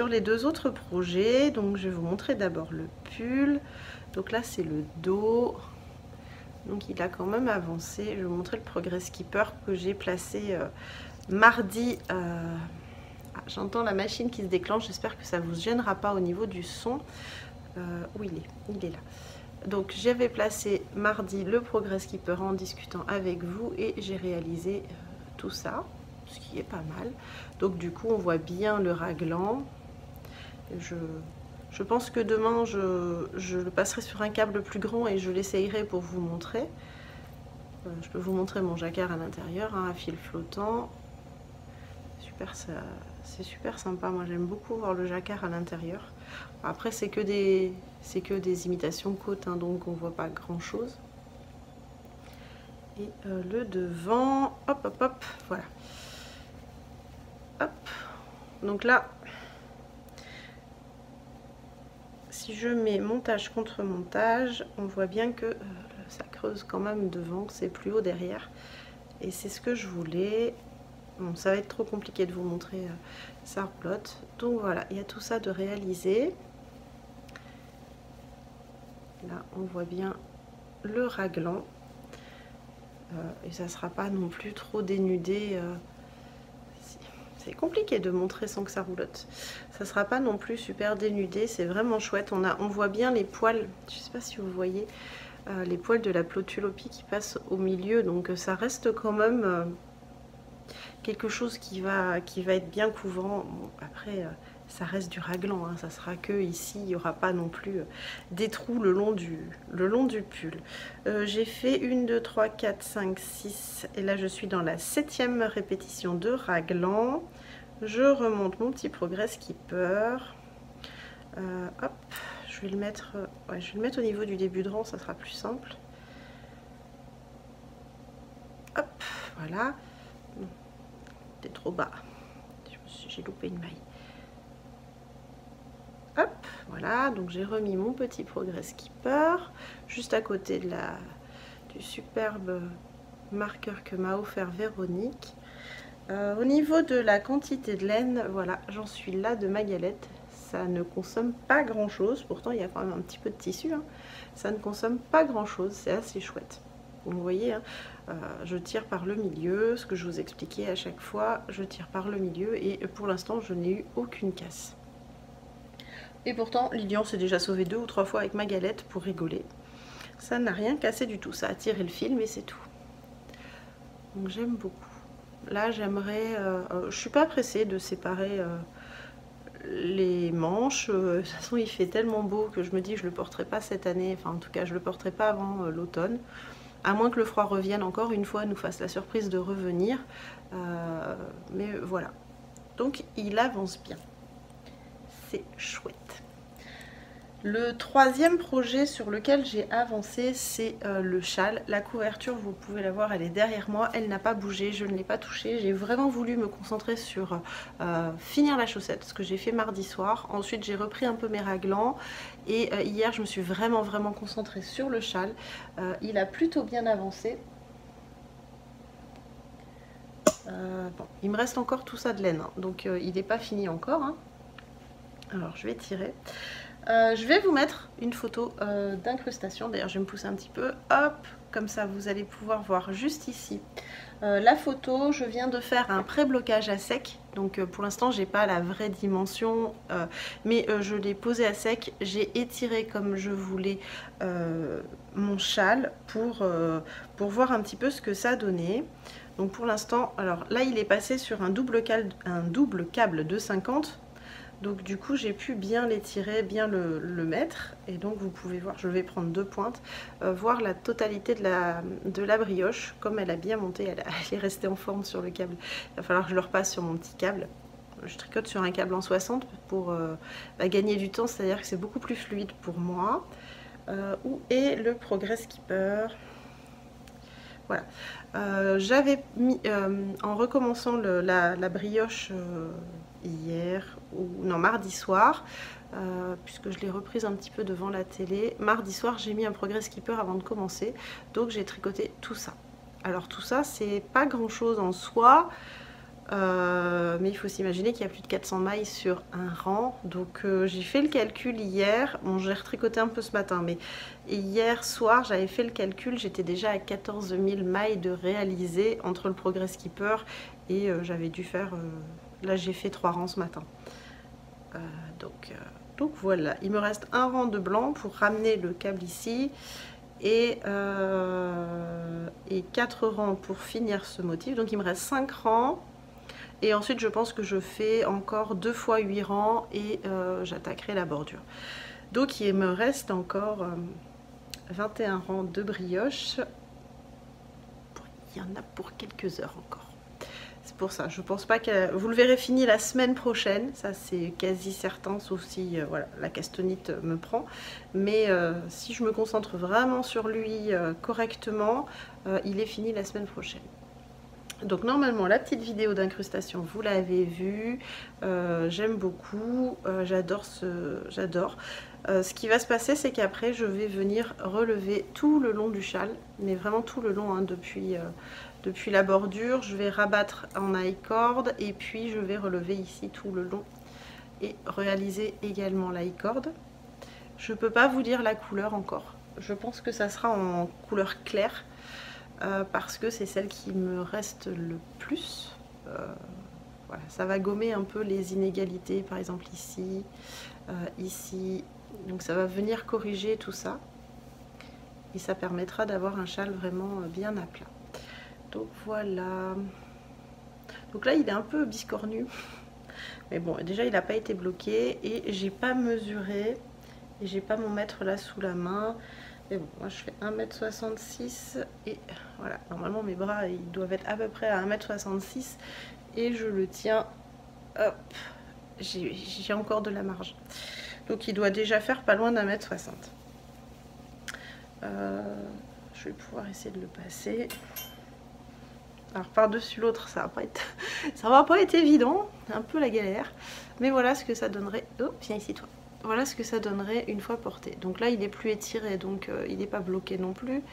les deux autres projets. Donc je vais vous montrer d'abord le pull. Donc là c'est le dos. Donc il a quand même avancé. Je vais vous montrer le Progress Keeper que j'ai placé mardi. J'entends la machine qui se déclenche, j'espère que ça ne vous gênera pas au niveau du son. Où il est là. Donc j'avais placé mardi le Progress Keeper en discutant avec vous et j'ai réalisé tout ça, ce qui est pas mal. Donc du coup on voit bien le raglan. Je pense que demain je le passerai sur un câble plus grand et je l'essayerai pour vous montrer. Je peux vous montrer mon jacquard à l'intérieur, hein, à fil flottant. C'est super sympa, moi j'aime beaucoup voir le jacquard à l'intérieur. Après c'est que des imitations côtes, hein, donc on voit pas grand chose. Et le devant, hop, voilà. Hop, donc là, si je mets montage contre montage, on voit bien que ça creuse quand même devant, c'est plus haut derrière. Et c'est ce que je voulais. Bon, ça va être trop compliqué de vous montrer sa roulotte. Donc voilà, il y a tout ça de réaliser. Là, on voit bien le raglan. Et ça ne sera pas non plus trop dénudé. C'est compliqué de montrer sans que ça roulotte. Ça ne sera pas non plus super dénudé. C'est vraiment chouette. On voit bien les poils. Je ne sais pas si vous voyez les poils de la plotulopie qui passent au milieu. Donc ça reste quand même... quelque chose qui va être bien couvrant. Bon, après ça reste du raglan, hein, ça sera que ici, il n'y aura pas non plus des trous le long du pull. J'ai fait 1, 2, 3, 4, 5, 6 et là je suis dans la 7e répétition de raglan. Je remonte mon petit Progress Keeper. Hop, je vais le mettre au niveau du début de rang, ça sera plus simple. Hop, voilà. C'était trop bas, j'ai loupé une maille. Hop, voilà, donc j'ai remis mon petit Progress Keeper juste à côté du superbe marqueur que m'a offert Véronique. Au niveau de la quantité de laine, voilà, j'en suis là de ma galette. Ça ne consomme pas grand chose, pourtant il y a quand même un petit peu de tissu, hein. Ça ne consomme pas grand chose, c'est assez chouette. Vous voyez, hein, je tire par le milieu, ce que je vous expliquais à chaque fois, je tire par le milieu et pour l'instant je n'ai eu aucune casse. Et pourtant Lilian s'est déjà sauvé 2 ou 3 fois avec ma galette pour rigoler. Ça n'a rien cassé du tout, ça a tiré le fil mais c'est tout. Donc j'aime beaucoup. Là j'aimerais, je suis pas pressée de séparer les manches, de toute façon il fait tellement beau que je me dis que je le porterai pas cette année, enfin en tout cas je le porterai pas avant l'automne, à moins que le froid revienne encore une fois, nous fasse la surprise de revenir, mais voilà, donc il avance bien, c'est chouette. Le troisième projet sur lequel j'ai avancé, c'est le châle. La couverture, vous pouvez la voir, elle est derrière moi, elle n'a pas bougé, je ne l'ai pas touchée. J'ai vraiment voulu me concentrer sur finir la chaussette, ce que j'ai fait mardi soir. Ensuite, j'ai repris un peu mes raglans et hier, je me suis vraiment concentrée sur le châle. Il a plutôt bien avancé. Bon, il me reste encore tout ça de laine, hein, donc il n'est pas fini encore, hein. Alors, je vais tirer. Je vais vous mettre une photo d'incrustation, d'ailleurs je vais me pousser un petit peu, hop, comme ça vous allez pouvoir voir juste ici la photo. Je viens de faire un pré-blocage à sec, donc pour l'instant j'ai pas la vraie dimension, mais je l'ai posé à sec, j'ai étiré comme je voulais mon châle pour voir un petit peu ce que ça donnait. Donc pour l'instant, alors là il est passé sur un double câble de 50. Donc du coup j'ai pu bien l'étirer, bien le mettre, et donc vous pouvez voir, je vais prendre 2 pointes, voir la totalité de la brioche, comme elle a bien monté, elle est restée en forme sur le câble. Il va falloir que je le repasse sur mon petit câble. Je tricote sur un câble en 60 pour gagner du temps, c'est-à-dire que c'est beaucoup plus fluide pour moi. Où est le Progress Keeper? Voilà. J'avais mis, en recommençant la brioche hier, ou non, mardi soir, puisque je l'ai reprise un petit peu devant la télé. Mardi soir, j'ai mis un Progress Keeper avant de commencer, donc j'ai tricoté tout ça. Alors tout ça, c'est pas grand chose en soi, mais il faut s'imaginer qu'il y a plus de 400 mailles sur un rang, donc j'ai fait le calcul hier. Bon, j'ai retricoté un peu ce matin, mais hier soir j'avais fait le calcul, j'étais déjà à 14 000 mailles de réaliser entre le Progress Keeper et j'avais dû faire, là j'ai fait 3 rangs ce matin, donc voilà, il me reste un rang de blanc pour ramener le câble ici et 4 rangs pour finir ce motif, donc il me reste 5 rangs. Et ensuite je pense que je fais encore 2 fois 8 rangs et j'attaquerai la bordure. Donc il me reste encore 21 rangs de brioche. Il y en a pour quelques heures encore. C'est pour ça, je pense pas que... Vous le verrez fini la semaine prochaine, ça c'est quasi certain, sauf si voilà, la castonite me prend. Mais si je me concentre vraiment sur lui correctement, il est fini la semaine prochaine. Donc normalement la petite vidéo d'incrustation vous l'avez vue, j'aime beaucoup, j'adore ce qui va se passer, c'est qu'après je vais venir relever tout le long du châle, mais vraiment tout le long, hein, depuis la bordure, je vais rabattre en I-cord et puis je vais relever ici tout le long et réaliser également l'I-cord. Je peux pas vous dire la couleur encore, je pense que ça sera en couleur claire. Parce que c'est celle qui me reste le plus. Voilà, ça va gommer un peu les inégalités, par exemple ici, ici. Donc ça va venir corriger tout ça. Et ça permettra d'avoir un châle vraiment bien à plat. Donc voilà. Donc là il est un peu biscornu. Mais bon, déjà il n'a pas été bloqué. Et j'ai pas mesuré. Et j'ai pas mon mètre là sous la main. Mais bon, moi je fais 1m66 et voilà, normalement mes bras ils doivent être à peu près à 1m66 et je le tiens, hop, j'ai encore de la marge. Donc il doit déjà faire pas loin d'1m60. Je vais pouvoir essayer de le passer. Alors par-dessus l'autre, ça va pas être évident, un peu la galère. Mais voilà ce que ça donnerait. Oh, viens ici toi. Voilà ce que ça donnerait une fois porté. Donc là il est plus étiré, donc il n'est pas bloqué non plus.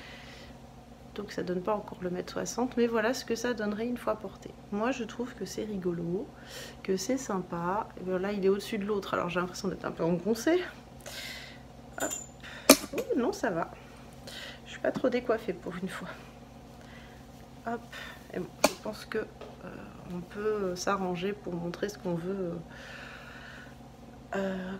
Donc ça donne pas encore le 1m60, mais voilà ce que ça donnerait une fois porté. Moi je trouve que c'est rigolo, que c'est sympa. Et bien là il est au-dessus de l'autre, alors j'ai l'impression d'être un peu engoncée. Hop. Oh, non, ça va. Je suis pas trop décoiffée pour une fois. Hop, et bon, je pense que on peut s'arranger pour montrer ce qu'on veut,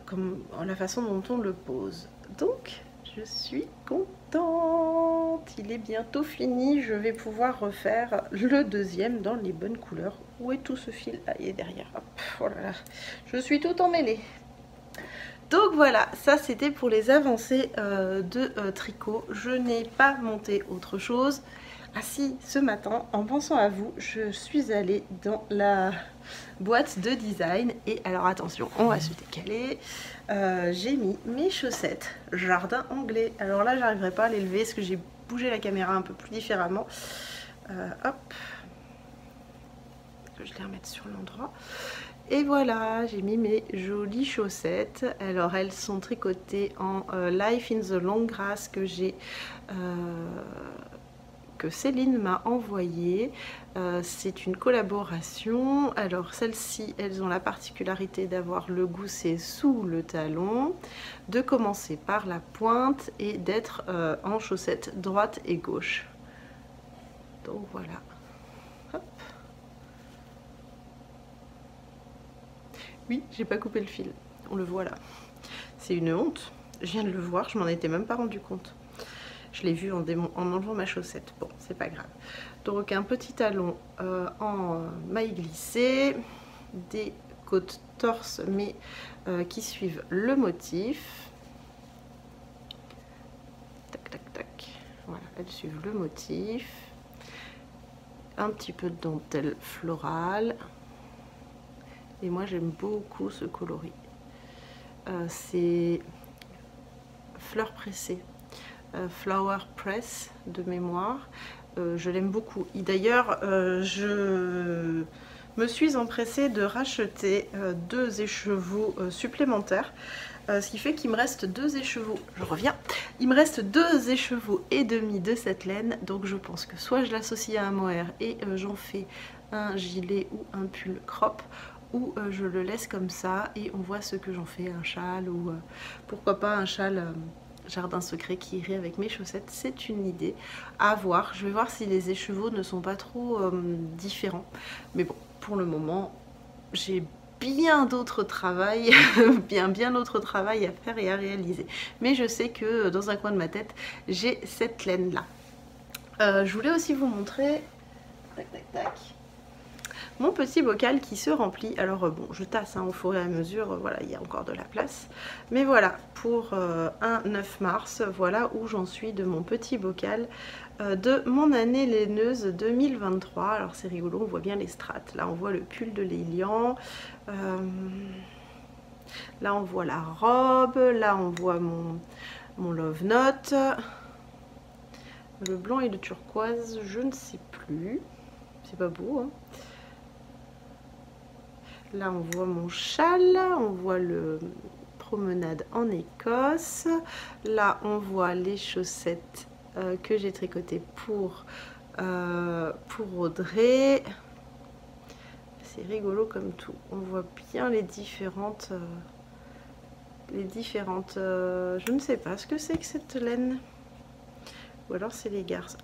comme la façon dont on le pose. Donc, je suis contente. Il est bientôt fini. Je vais pouvoir refaire le deuxième dans les bonnes couleurs. Où est tout ce fil? Ah, il est derrière. Hop, oh là là, je suis tout emmêlée. Donc voilà, ça c'était pour les avancées de tricot. Je n'ai pas monté autre chose. Ah si, ce matin, en pensant à vous, je suis allée dans la boîte de design. Et alors attention, on va se décaler. J'ai mis mes chaussettes jardin anglais. Alors là, j'arriverai pas à les lever parce que j'ai bougé la caméra un peu plus différemment. Hop. Je vais les remettre sur l'endroit. Et voilà, j'ai mis mes jolies chaussettes. Alors elles sont tricotées en Life in the Long Grass que Céline m'a envoyé. C'est une collaboration. Alors celles-ci, elles ont la particularité d'avoir le gousset sous le talon, de commencer par la pointe et d'être en chaussettes droite et gauche. Donc voilà. Hop. Oui, j'ai pas coupé le fil, on le voit là. C'est une honte, je viens de le voir, je m'en étais même pas rendu compte. Je l'ai vu en enlevant ma chaussette, bon, c'est pas grave. Donc un petit talon en maille glissée, des côtes torse mais qui suivent le motif. Tac, tac, tac, voilà, elles suivent le motif. Un petit peu de dentelle florale. Et moi j'aime beaucoup ce coloris. C'est fleur pressée, flower press de mémoire. Je l'aime beaucoup. D'ailleurs, je me suis empressée de racheter 2 écheveaux supplémentaires. Ce qui fait qu'il me reste 2 écheveaux. Je reviens. Il me reste 2 écheveaux et demi de cette laine. Donc je pense que soit je l'associe à un mohair et j'en fais un gilet ou un pull crop, ou je le laisse comme ça et on voit ce que j'en fais, un châle ou pourquoi pas un châle jardin secret qui irait avec mes chaussettes. C'est une idée à voir. Je vais voir si les écheveaux ne sont pas trop différents, mais bon, pour le moment j'ai bien d'autres travail, bien d'autres travail à faire et à réaliser, mais je sais que dans un coin de ma tête j'ai cette laine là. Je voulais aussi vous montrer, tac tac tac, mon petit bocal qui se remplit. Alors bon, je tasse au fur et à mesure, voilà, il y a encore de la place. Mais voilà, pour un 9 mars, voilà où j'en suis de mon petit bocal de mon année laineuse 2023. Alors c'est rigolo, on voit bien les strates. Là on voit le pull de Lilian. Là on voit la robe. Là on voit mon love note. Le blanc et le turquoise, je ne sais plus. C'est pas beau, hein. Là on voit mon châle, on voit le promenade en Écosse. Là on voit les chaussettes que j'ai tricotées pour Audrey. C'est rigolo comme tout. On voit bien les différentes je ne sais pas ce que c'est que cette laine. Ou alors c'est les garces.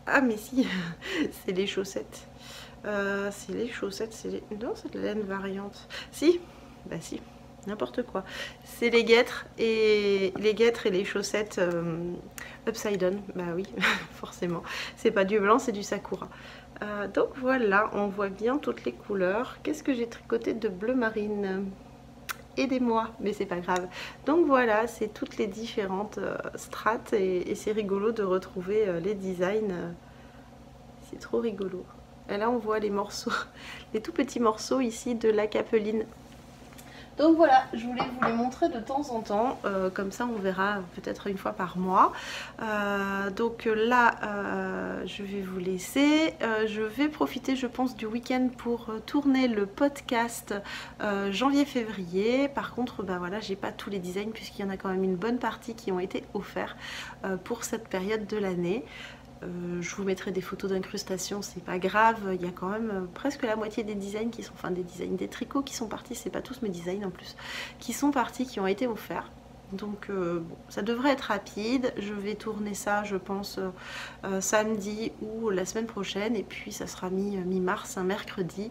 Ah mais si, c'est les chaussettes. C'est les chaussettes, c'est les... Non, c'est de la laine variante. Si, bah si, n'importe quoi. C'est les guêtres et les chaussettes upside down. Bah oui, forcément. C'est pas du blanc, c'est du sakura. Donc voilà, on voit bien toutes les couleurs. Qu'est-ce que j'ai tricoté de bleu marine? Aidez-moi, mais c'est pas grave. Donc voilà, c'est toutes les différentes strates et c'est rigolo de retrouver les designs. C'est trop rigolo. Et là on voit les morceaux, les tout petits morceaux ici de la capeline. Donc voilà, je voulais vous les montrer de temps en temps, comme ça on verra peut-être une fois par mois. Donc là, je vais vous laisser. Je vais profiter, je pense, du week-end pour tourner le podcast janvier-février. Par contre, bah voilà, j'ai pas tous les designs puisqu'il y en a quand même une bonne partie qui ont été offerts pour cette période de l'année. Je vous mettrai des photos d'incrustation, c'est pas grave, il y a quand même presque la moitié des designs qui sont, enfin des tricots qui sont partis, c'est pas tous mes designs en plus, qui sont partis, qui ont été offerts. Donc bon, ça devrait être rapide. Je vais tourner ça, je pense, samedi ou la semaine prochaine. Et puis ça sera mi-mars, un mercredi,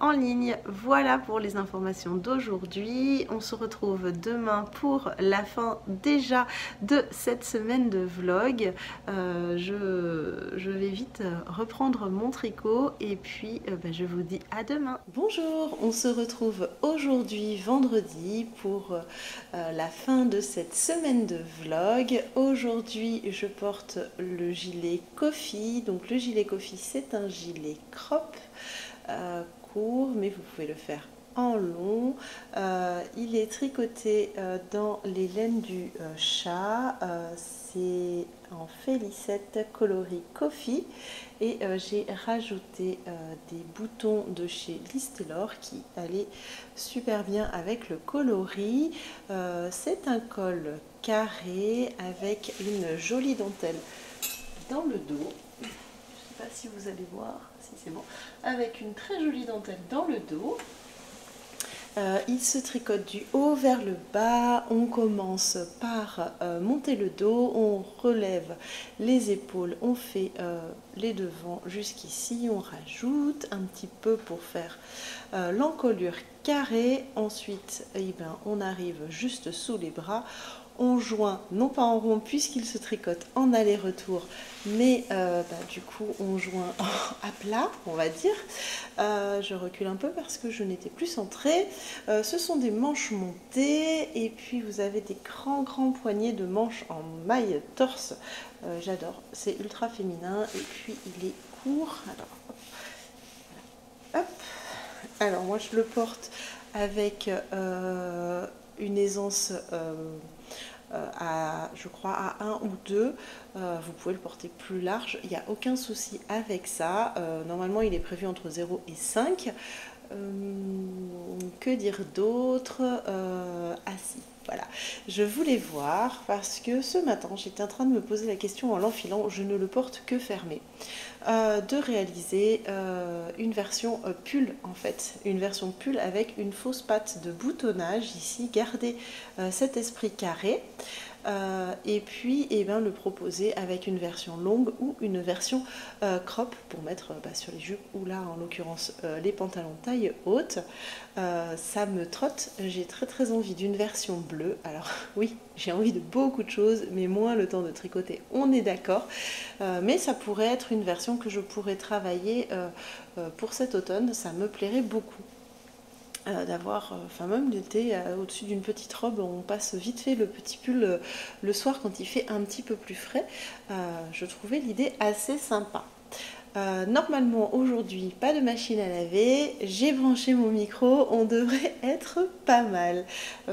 en ligne. Voilà pour les informations d'aujourd'hui. On se retrouve demain pour la fin déjà de cette semaine de vlog. Je vais vite reprendre mon tricot. Et puis je vous dis à demain. Bonjour, on se retrouve aujourd'hui vendredi pour la fin de cette semaine de vlog. Aujourd'hui je porte le gilet Coffee. Donc le gilet Coffee c'est un gilet crop court, mais vous pouvez le faire en long. Il est tricoté dans les laines du chat. C'est en félicette coloris Coffee et j'ai rajouté des boutons de chez Liz Taylor qui allaient super bien avec le coloris. C'est un col carré avec une jolie dentelle dans le dos. Je ne sais pas si vous allez voir, si c'est bon, avec une très jolie dentelle dans le dos. Il se tricote du haut vers le bas. On commence par monter le dos, on relève les épaules, on fait les devants jusqu'ici, on rajoute un petit peu pour faire l'encolure carrée. Ensuite, on arrive juste sous les bras. On joint, non pas en rond puisqu'il se tricote en aller-retour, mais du coup on joint à plat, on va dire. Je recule un peu parce que je n'étais plus centrée. Ce sont des manches montées et puis vous avez des grands poignets de manches en maille torse. J'adore, c'est ultra féminin et puis il est court. Alors, hop. Alors moi je le porte avec une aisance je crois à 1 ou 2. Vous pouvez le porter plus large, il n'y a aucun souci avec ça. Normalement il est prévu entre 0 et 5. Que dire d'autre? Si, voilà, je voulais voir parce que ce matin j'étais en train de me poser la question en l'enfilant, je ne le porte que fermé, de réaliser une version pull, en fait, une version pull avec une fausse patte de boutonnage ici, garder cet esprit carré. Et puis le proposer avec une version longue ou une version crop pour mettre sur les jupes ou là en l'occurrence les pantalons taille haute. Ça me trotte, j'ai très envie d'une version bleue. Alors oui, j'ai envie de beaucoup de choses mais moins le temps de tricoter, on est d'accord. Mais ça pourrait être une version que je pourrais travailler pour cet automne, ça me plairait beaucoup. D'avoir, même l'été, au-dessus d'une petite robe, on passe vite fait le petit pull le soir quand il fait un petit peu plus frais. Je trouvais l'idée assez sympa. Normalement aujourd'hui pas de machine à laver, j'ai branché mon micro, on devrait être pas mal.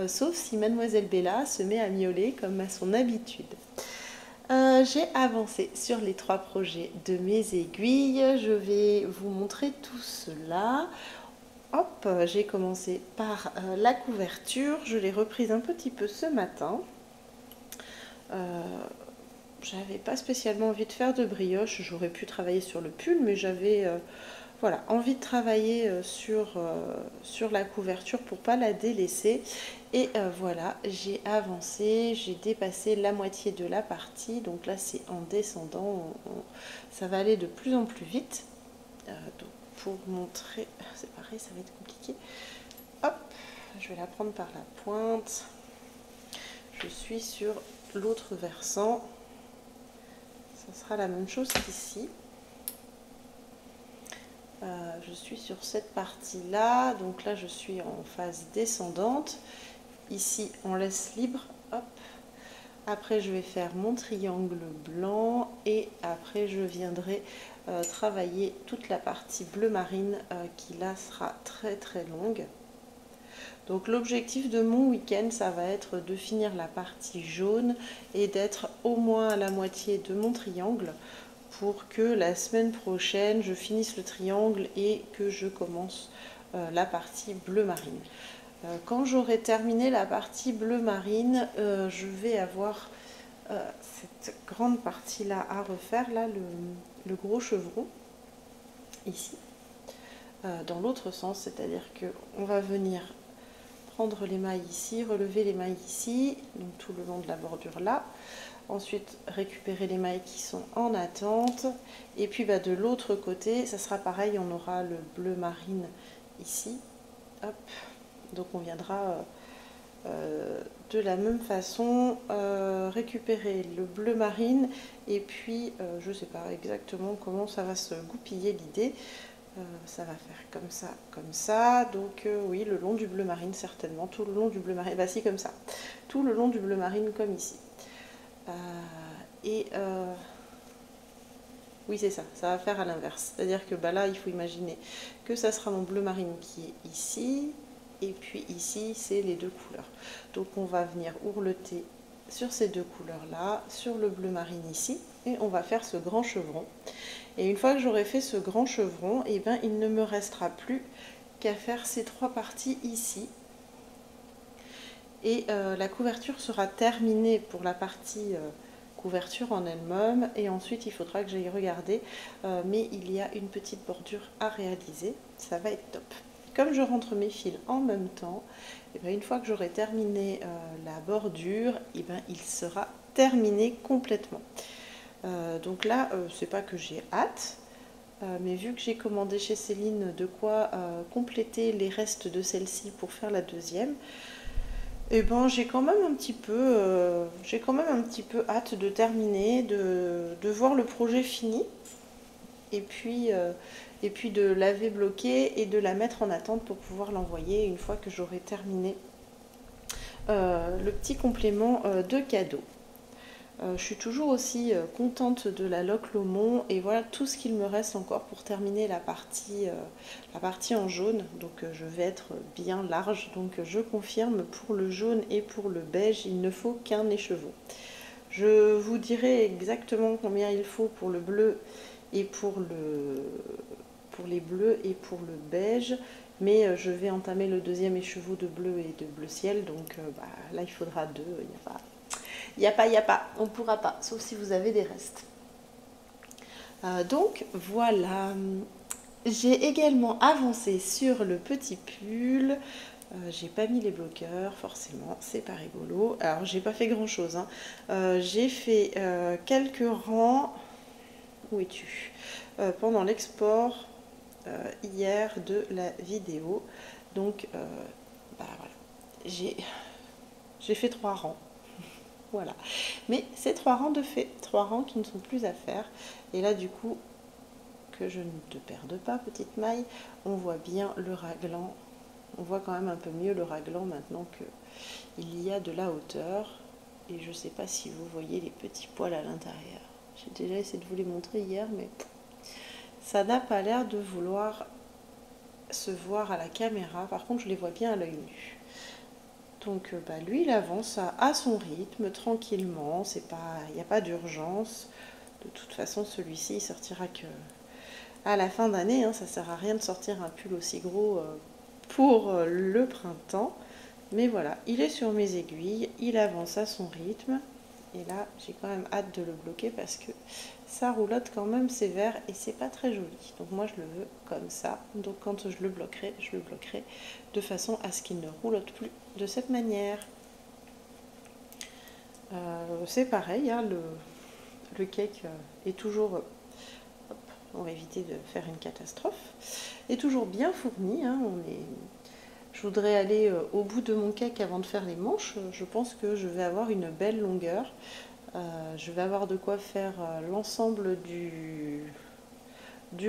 Sauf si Mademoiselle Bella se met à miauler comme à son habitude. J'ai avancé sur les 3 projets de mes aiguilles, je vais vous montrer tout cela. Hop, j'ai commencé par la couverture, je l'ai reprise un petit peu ce matin. J'avais pas spécialement envie de faire de brioche, j'aurais pu travailler sur le pull, mais j'avais voilà, envie de travailler sur la couverture pour pas la délaisser. Et voilà, j'ai avancé, j'ai dépassé la moitié de la partie, donc là c'est en descendant, ça va aller de plus en plus vite. Donc, pour montrer, c'est pareil, ça va être compliqué. Hop, je vais la prendre par la pointe. Je suis sur l'autre versant. Ça sera la même chose qu'ici. Je suis sur cette partie-là. Donc là, je suis en phase descendante. Ici, on laisse libre. Hop. Après, je vais faire mon triangle blanc et après, je viendrai travailler toute la partie bleu marine qui là sera très longue. Donc l'objectif de mon week-end, ça va être de finir la partie jaune et d'être au moins à la moitié de mon triangle pour que la semaine prochaine, je finisse le triangle et que je commence la partie bleu marine. Quand j'aurai terminé la partie bleu marine, je vais avoir cette grande partie là à refaire, là le gros chevron ici, dans l'autre sens, c'est à dire que on va venir prendre les mailles ici, relever les mailles ici, donc tout le long de la bordure là. Ensuite, récupérer les mailles qui sont en attente. Et puis de l'autre côté, ça sera pareil, on aura le bleu marine ici. Hop. Donc on viendra de la même façon récupérer le bleu marine. Et puis, je ne sais pas exactement comment ça va se goupiller l'idée. Ça va faire comme ça, comme ça. Donc oui, le long du bleu marine certainement. Tout le long du bleu marine, si comme ça. Tout le long du bleu marine comme ici. Oui, c'est ça, ça va faire à l'inverse. C'est-à-dire que là, il faut imaginer que ça sera mon bleu marine qui est ici, et puis ici, c'est les deux couleurs. Donc on va venir ourleter sur ces deux couleurs-là, sur le bleu marine ici, et on va faire ce grand chevron. Et une fois que j'aurai fait ce grand chevron, eh bien, il ne me restera plus qu'à faire ces trois parties ici. Et la couverture sera terminée pour la partie couverture en elle-même, et ensuite il faudra que j'aille regarder, mais il y a une petite bordure à réaliser, ça va être top. Comme je rentre mes fils en même temps, et bien une fois que j'aurai terminé la bordure, et bien il sera terminé complètement. Donc là, c'est pas que j'ai hâte, mais vu que j'ai commandé chez Céline de quoi compléter les restes de celle-ci pour faire la deuxième, et ben j'ai quand même un petit peu hâte de terminer, de voir le projet fini, et puis de laver bloquer et de la mettre en attente pour pouvoir l'envoyer une fois que j'aurai terminé le petit complément de cadeau. Je suis toujours aussi contente de la Loc Lomond, et voilà tout ce qu'il me reste encore pour terminer la partie en jaune. Donc je vais être bien large, donc je confirme, pour le jaune et pour le beige il ne faut qu'un écheveau. Je vous dirai exactement combien il faut pour le bleu et pour les bleus et pour le beige, mais je vais entamer le deuxième écheveau de bleu et de bleu ciel, donc là il faudra deux, il n'y a pas, on ne pourra pas, sauf si vous avez des restes. Donc voilà, j'ai également avancé sur le petit pull. J'ai pas mis les bloqueurs, forcément, c'est pas rigolo. Alors j'ai pas fait grand chose, hein. J'ai fait quelques rangs. Où es-tu? Pendant l'export hier de la vidéo. Donc voilà, j'ai fait 3 rangs. Voilà, mais c'est 3 rangs de fait, 3 rangs qui ne sont plus à faire. Et là du coup, que je ne te perde pas petite maille, on voit bien le raglan, on voit quand même un peu mieux le raglan maintenant qu'il y a de la hauteur. Et je ne sais pas si vous voyez les petits poils à l'intérieur. J'ai déjà essayé de vous les montrer hier, mais ça n'a pas l'air de vouloir se voir à la caméra. Par contre je les vois bien à l'œil nu. Donc lui il avance à son rythme, tranquillement, il n'y a pas d'urgence. De toute façon celui-ci il sortira que à la fin d'année, hein. Ça ne sert à rien de sortir un pull aussi gros pour le printemps. Mais voilà, il est sur mes aiguilles, il avance à son rythme. Et là j'ai quand même hâte de le bloquer parce que ça roulotte quand même sévère et c'est pas très joli. Donc moi je le veux comme ça. Donc quand je le bloquerai de façon à ce qu'il ne roulotte plus de cette manière. C'est pareil, hein, le cake est toujours, hop, on va éviter de faire une catastrophe, est toujours bien fourni, hein, je voudrais aller au bout de mon cake avant de faire les manches. Je pense que je vais avoir une belle longueur. Je vais avoir de quoi faire l'ensemble du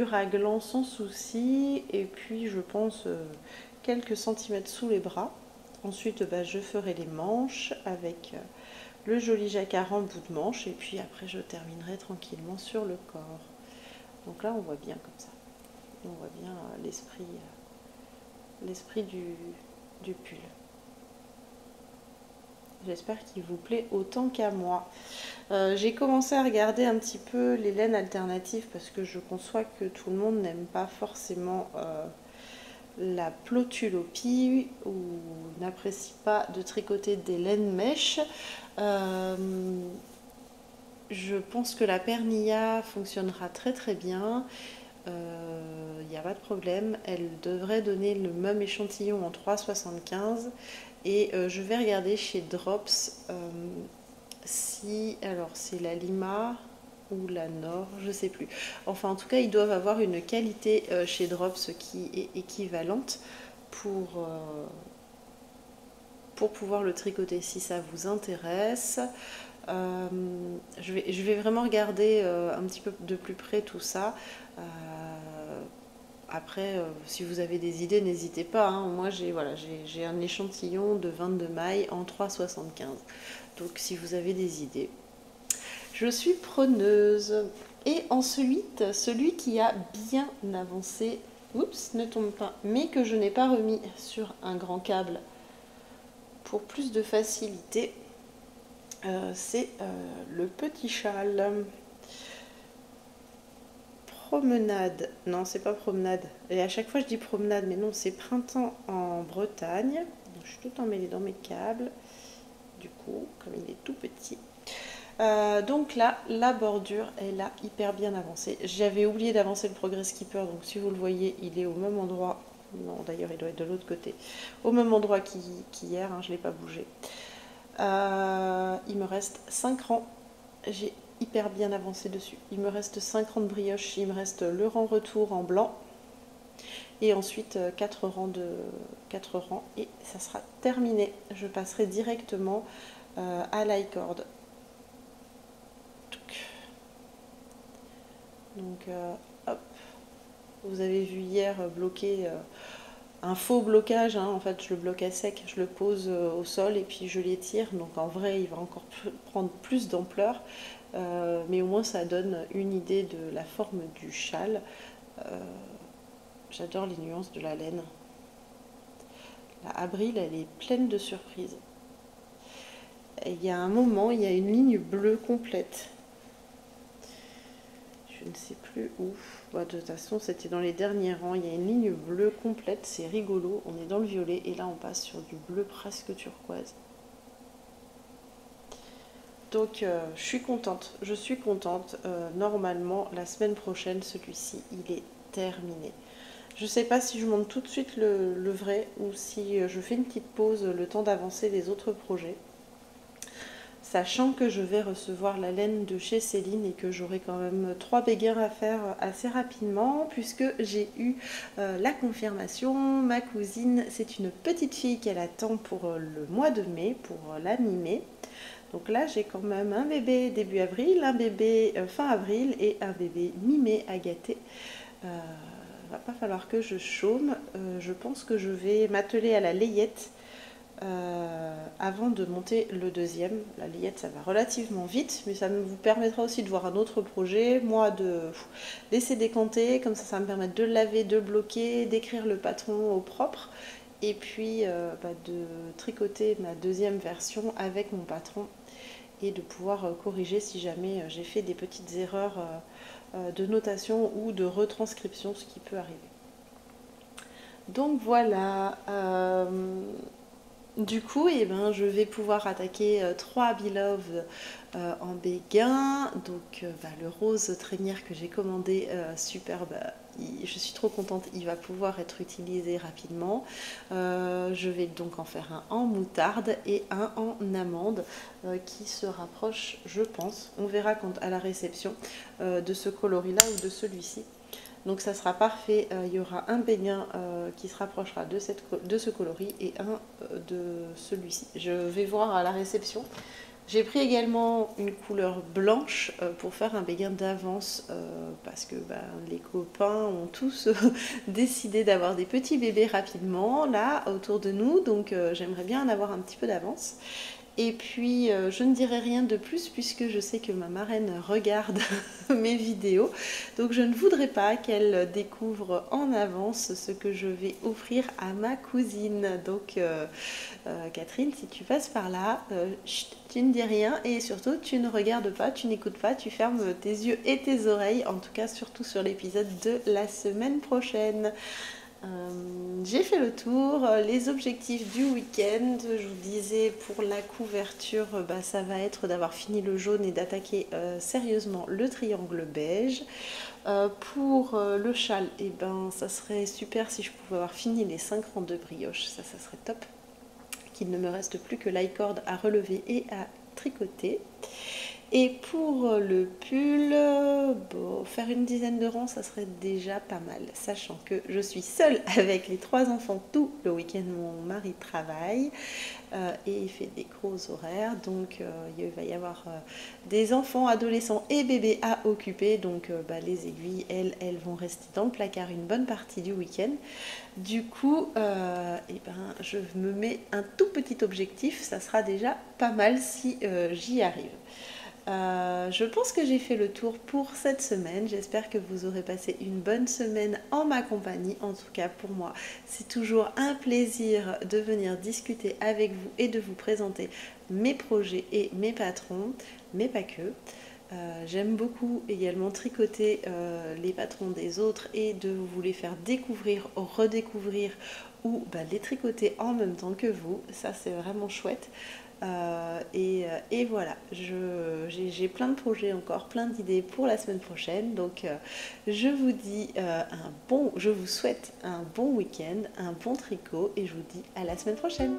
raglan sans souci, et puis je pense quelques centimètres sous les bras. Ensuite je ferai les manches avec le joli jacquard en bout de manche, et puis après je terminerai tranquillement sur le corps. Donc là on voit bien comme ça, on voit bien l'esprit du pull. J'espère qu'il vous plaît autant qu'à moi. J'ai commencé à regarder un petit peu les laines alternatives parce que je conçois que tout le monde n'aime pas forcément la plotulopie ou n'apprécie pas de tricoter des laines mèches. Je pense que la pernilla fonctionnera très très bien. il n'y a pas de problème. Elle devrait donner le même échantillon en 3,75 et je vais regarder chez Drops si, alors c'est la Lima ou la Nord, je sais plus. Enfin en tout cas ils doivent avoir une qualité chez Drops qui est équivalente pour pouvoir le tricoter si ça vous intéresse. Je vais vraiment regarder un petit peu de plus près tout ça. Après, si vous avez des idées, n'hésitez pas. Hein. Moi, j'ai un échantillon de 22 mailles en 3,75. Donc, si vous avez des idées, je suis preneuse. Et ensuite, celui qui a bien avancé, oups, ne tombe pas, mais que je n'ai pas remis sur un grand câble pour plus de facilité, c'est le petit châle. Promenade, non c'est pas promenade, et à chaque fois je dis promenade, mais non c'est printemps en Bretagne. Donc, je suis tout emmêlée dans mes câbles, du coup, comme il est tout petit. Donc là, la bordure, elle a hyper bien avancé. J'avais oublié d'avancer le Progress Keeper, donc si vous le voyez, il est au même endroit. Non, d'ailleurs, il doit être de l'autre côté. Au même endroit qu'hier, hein, je ne l'ai pas bougé. Il me reste 5 rangs. J'ai hyper bien avancé dessus. Il me reste 5 rangs de brioche. Il me reste le rang retour en blanc. Et ensuite 4 rangs et ça sera terminé. Je passerai directement à l'i-cord. Donc hop, vous avez vu hier bloquer un faux blocage, hein. En fait je le bloque à sec, je le pose au sol et puis je l'étire, donc en vrai il va encore prendre plus d'ampleur, mais au moins ça donne une idée de la forme du châle. J'adore les nuances de la laine. La Abril, elle est pleine de surprises. Et il y a un moment, il y a une ligne bleue complète. Je ne sais plus où. Bah, de toute façon, c'était dans les derniers rangs. Il y a une ligne bleue complète, c'est rigolo. On est dans le violet et là, on passe sur du bleu presque turquoise. Donc, je suis contente. Je suis contente. Normalement, la semaine prochaine, celui-ci, il est terminé. Je ne sais pas si je monte tout de suite le vrai ou si je fais une petite pause le temps d'avancer les autres projets. Sachant que je vais recevoir la laine de chez Céline et que j'aurai quand même 3 béguins à faire assez rapidement puisque j'ai eu la confirmation. Ma cousine, c'est une petite fille qu'elle attend pour le mois de mai, pour la mi-mai. Donc là, j'ai quand même un bébé début avril, un bébé fin avril et un bébé mi-mai à gâter. Va pas falloir que je chôme. Je pense que je vais m'atteler à la layette avant de monter le deuxième. La layette, ça va relativement vite, mais ça vous permettra aussi de voir un autre projet. Moi, de laisser décanter, comme ça va me permettre de le laver, de le bloquer, d'écrire le patron au propre, et puis de tricoter ma deuxième version avec mon patron et de pouvoir corriger si jamais j'ai fait des petites erreurs de notation ou de retranscription, ce qui peut arriver. Donc voilà. Du coup, je vais pouvoir attaquer 3 Beloved en béguin. Donc le rose trémière que j'ai commandé, superbe, je suis trop contente, il va pouvoir être utilisé rapidement. Je vais donc en faire un en moutarde et un en amande qui se rapproche, je pense, on verra à la réception, de ce coloris-là ou de celui-ci. Donc ça sera parfait, il y aura un béguin qui se rapprochera de ce coloris et un de celui-ci. Je vais voir à la réception. J'ai pris également une couleur blanche pour faire un béguin d'avance parce que les copains ont tous décidé d'avoir des petits bébés rapidement là autour de nous, donc j'aimerais bien en avoir un petit peu d'avance. Et puis, je ne dirai rien de plus puisque je sais que ma marraine regarde mes vidéos. Donc, je ne voudrais pas qu'elle découvre en avance ce que je vais offrir à ma cousine. Donc, Catherine, si tu passes par là, tu ne dis rien et surtout, tu ne regardes pas, tu n'écoutes pas, tu fermes tes yeux et tes oreilles. En tout cas, surtout sur l'épisode de la semaine prochaine. J'ai fait le tour, les objectifs du week-end, je vous disais pour la couverture, ça va être d'avoir fini le jaune et d'attaquer sérieusement le triangle beige. Pour le châle, ça serait super si je pouvais avoir fini les 5 rangs de brioche, ça serait top. Qu'il ne me reste plus que l'i-cord à relever et à tricoter. Et pour le pull, faire une dizaine de rangs, ça serait déjà pas mal, sachant que je suis seule avec les 3 enfants tout le week-end. Mon mari travaille et il fait des gros horaires, donc il va y avoir des enfants, adolescents et bébés à occuper, donc les aiguilles, elles vont rester dans le placard une bonne partie du week-end. Du coup, je me mets un tout petit objectif, ça sera déjà pas mal si j'y arrive. Je pense que j'ai fait le tour pour cette semaine. J'espère que vous aurez passé une bonne semaine en ma compagnie. En tout cas, pour moi, c'est toujours un plaisir de venir discuter avec vous et de vous présenter mes projets et mes patrons, mais pas que. J'aime beaucoup également tricoter les patrons des autres et de vous les faire découvrir, redécouvrir ou les tricoter en même temps que vous. Ça, c'est vraiment chouette. Et voilà, j'ai plein de projets encore, plein d'idées pour la semaine prochaine. Donc je vous souhaite un bon week-end, un bon tricot et je vous dis à la semaine prochaine.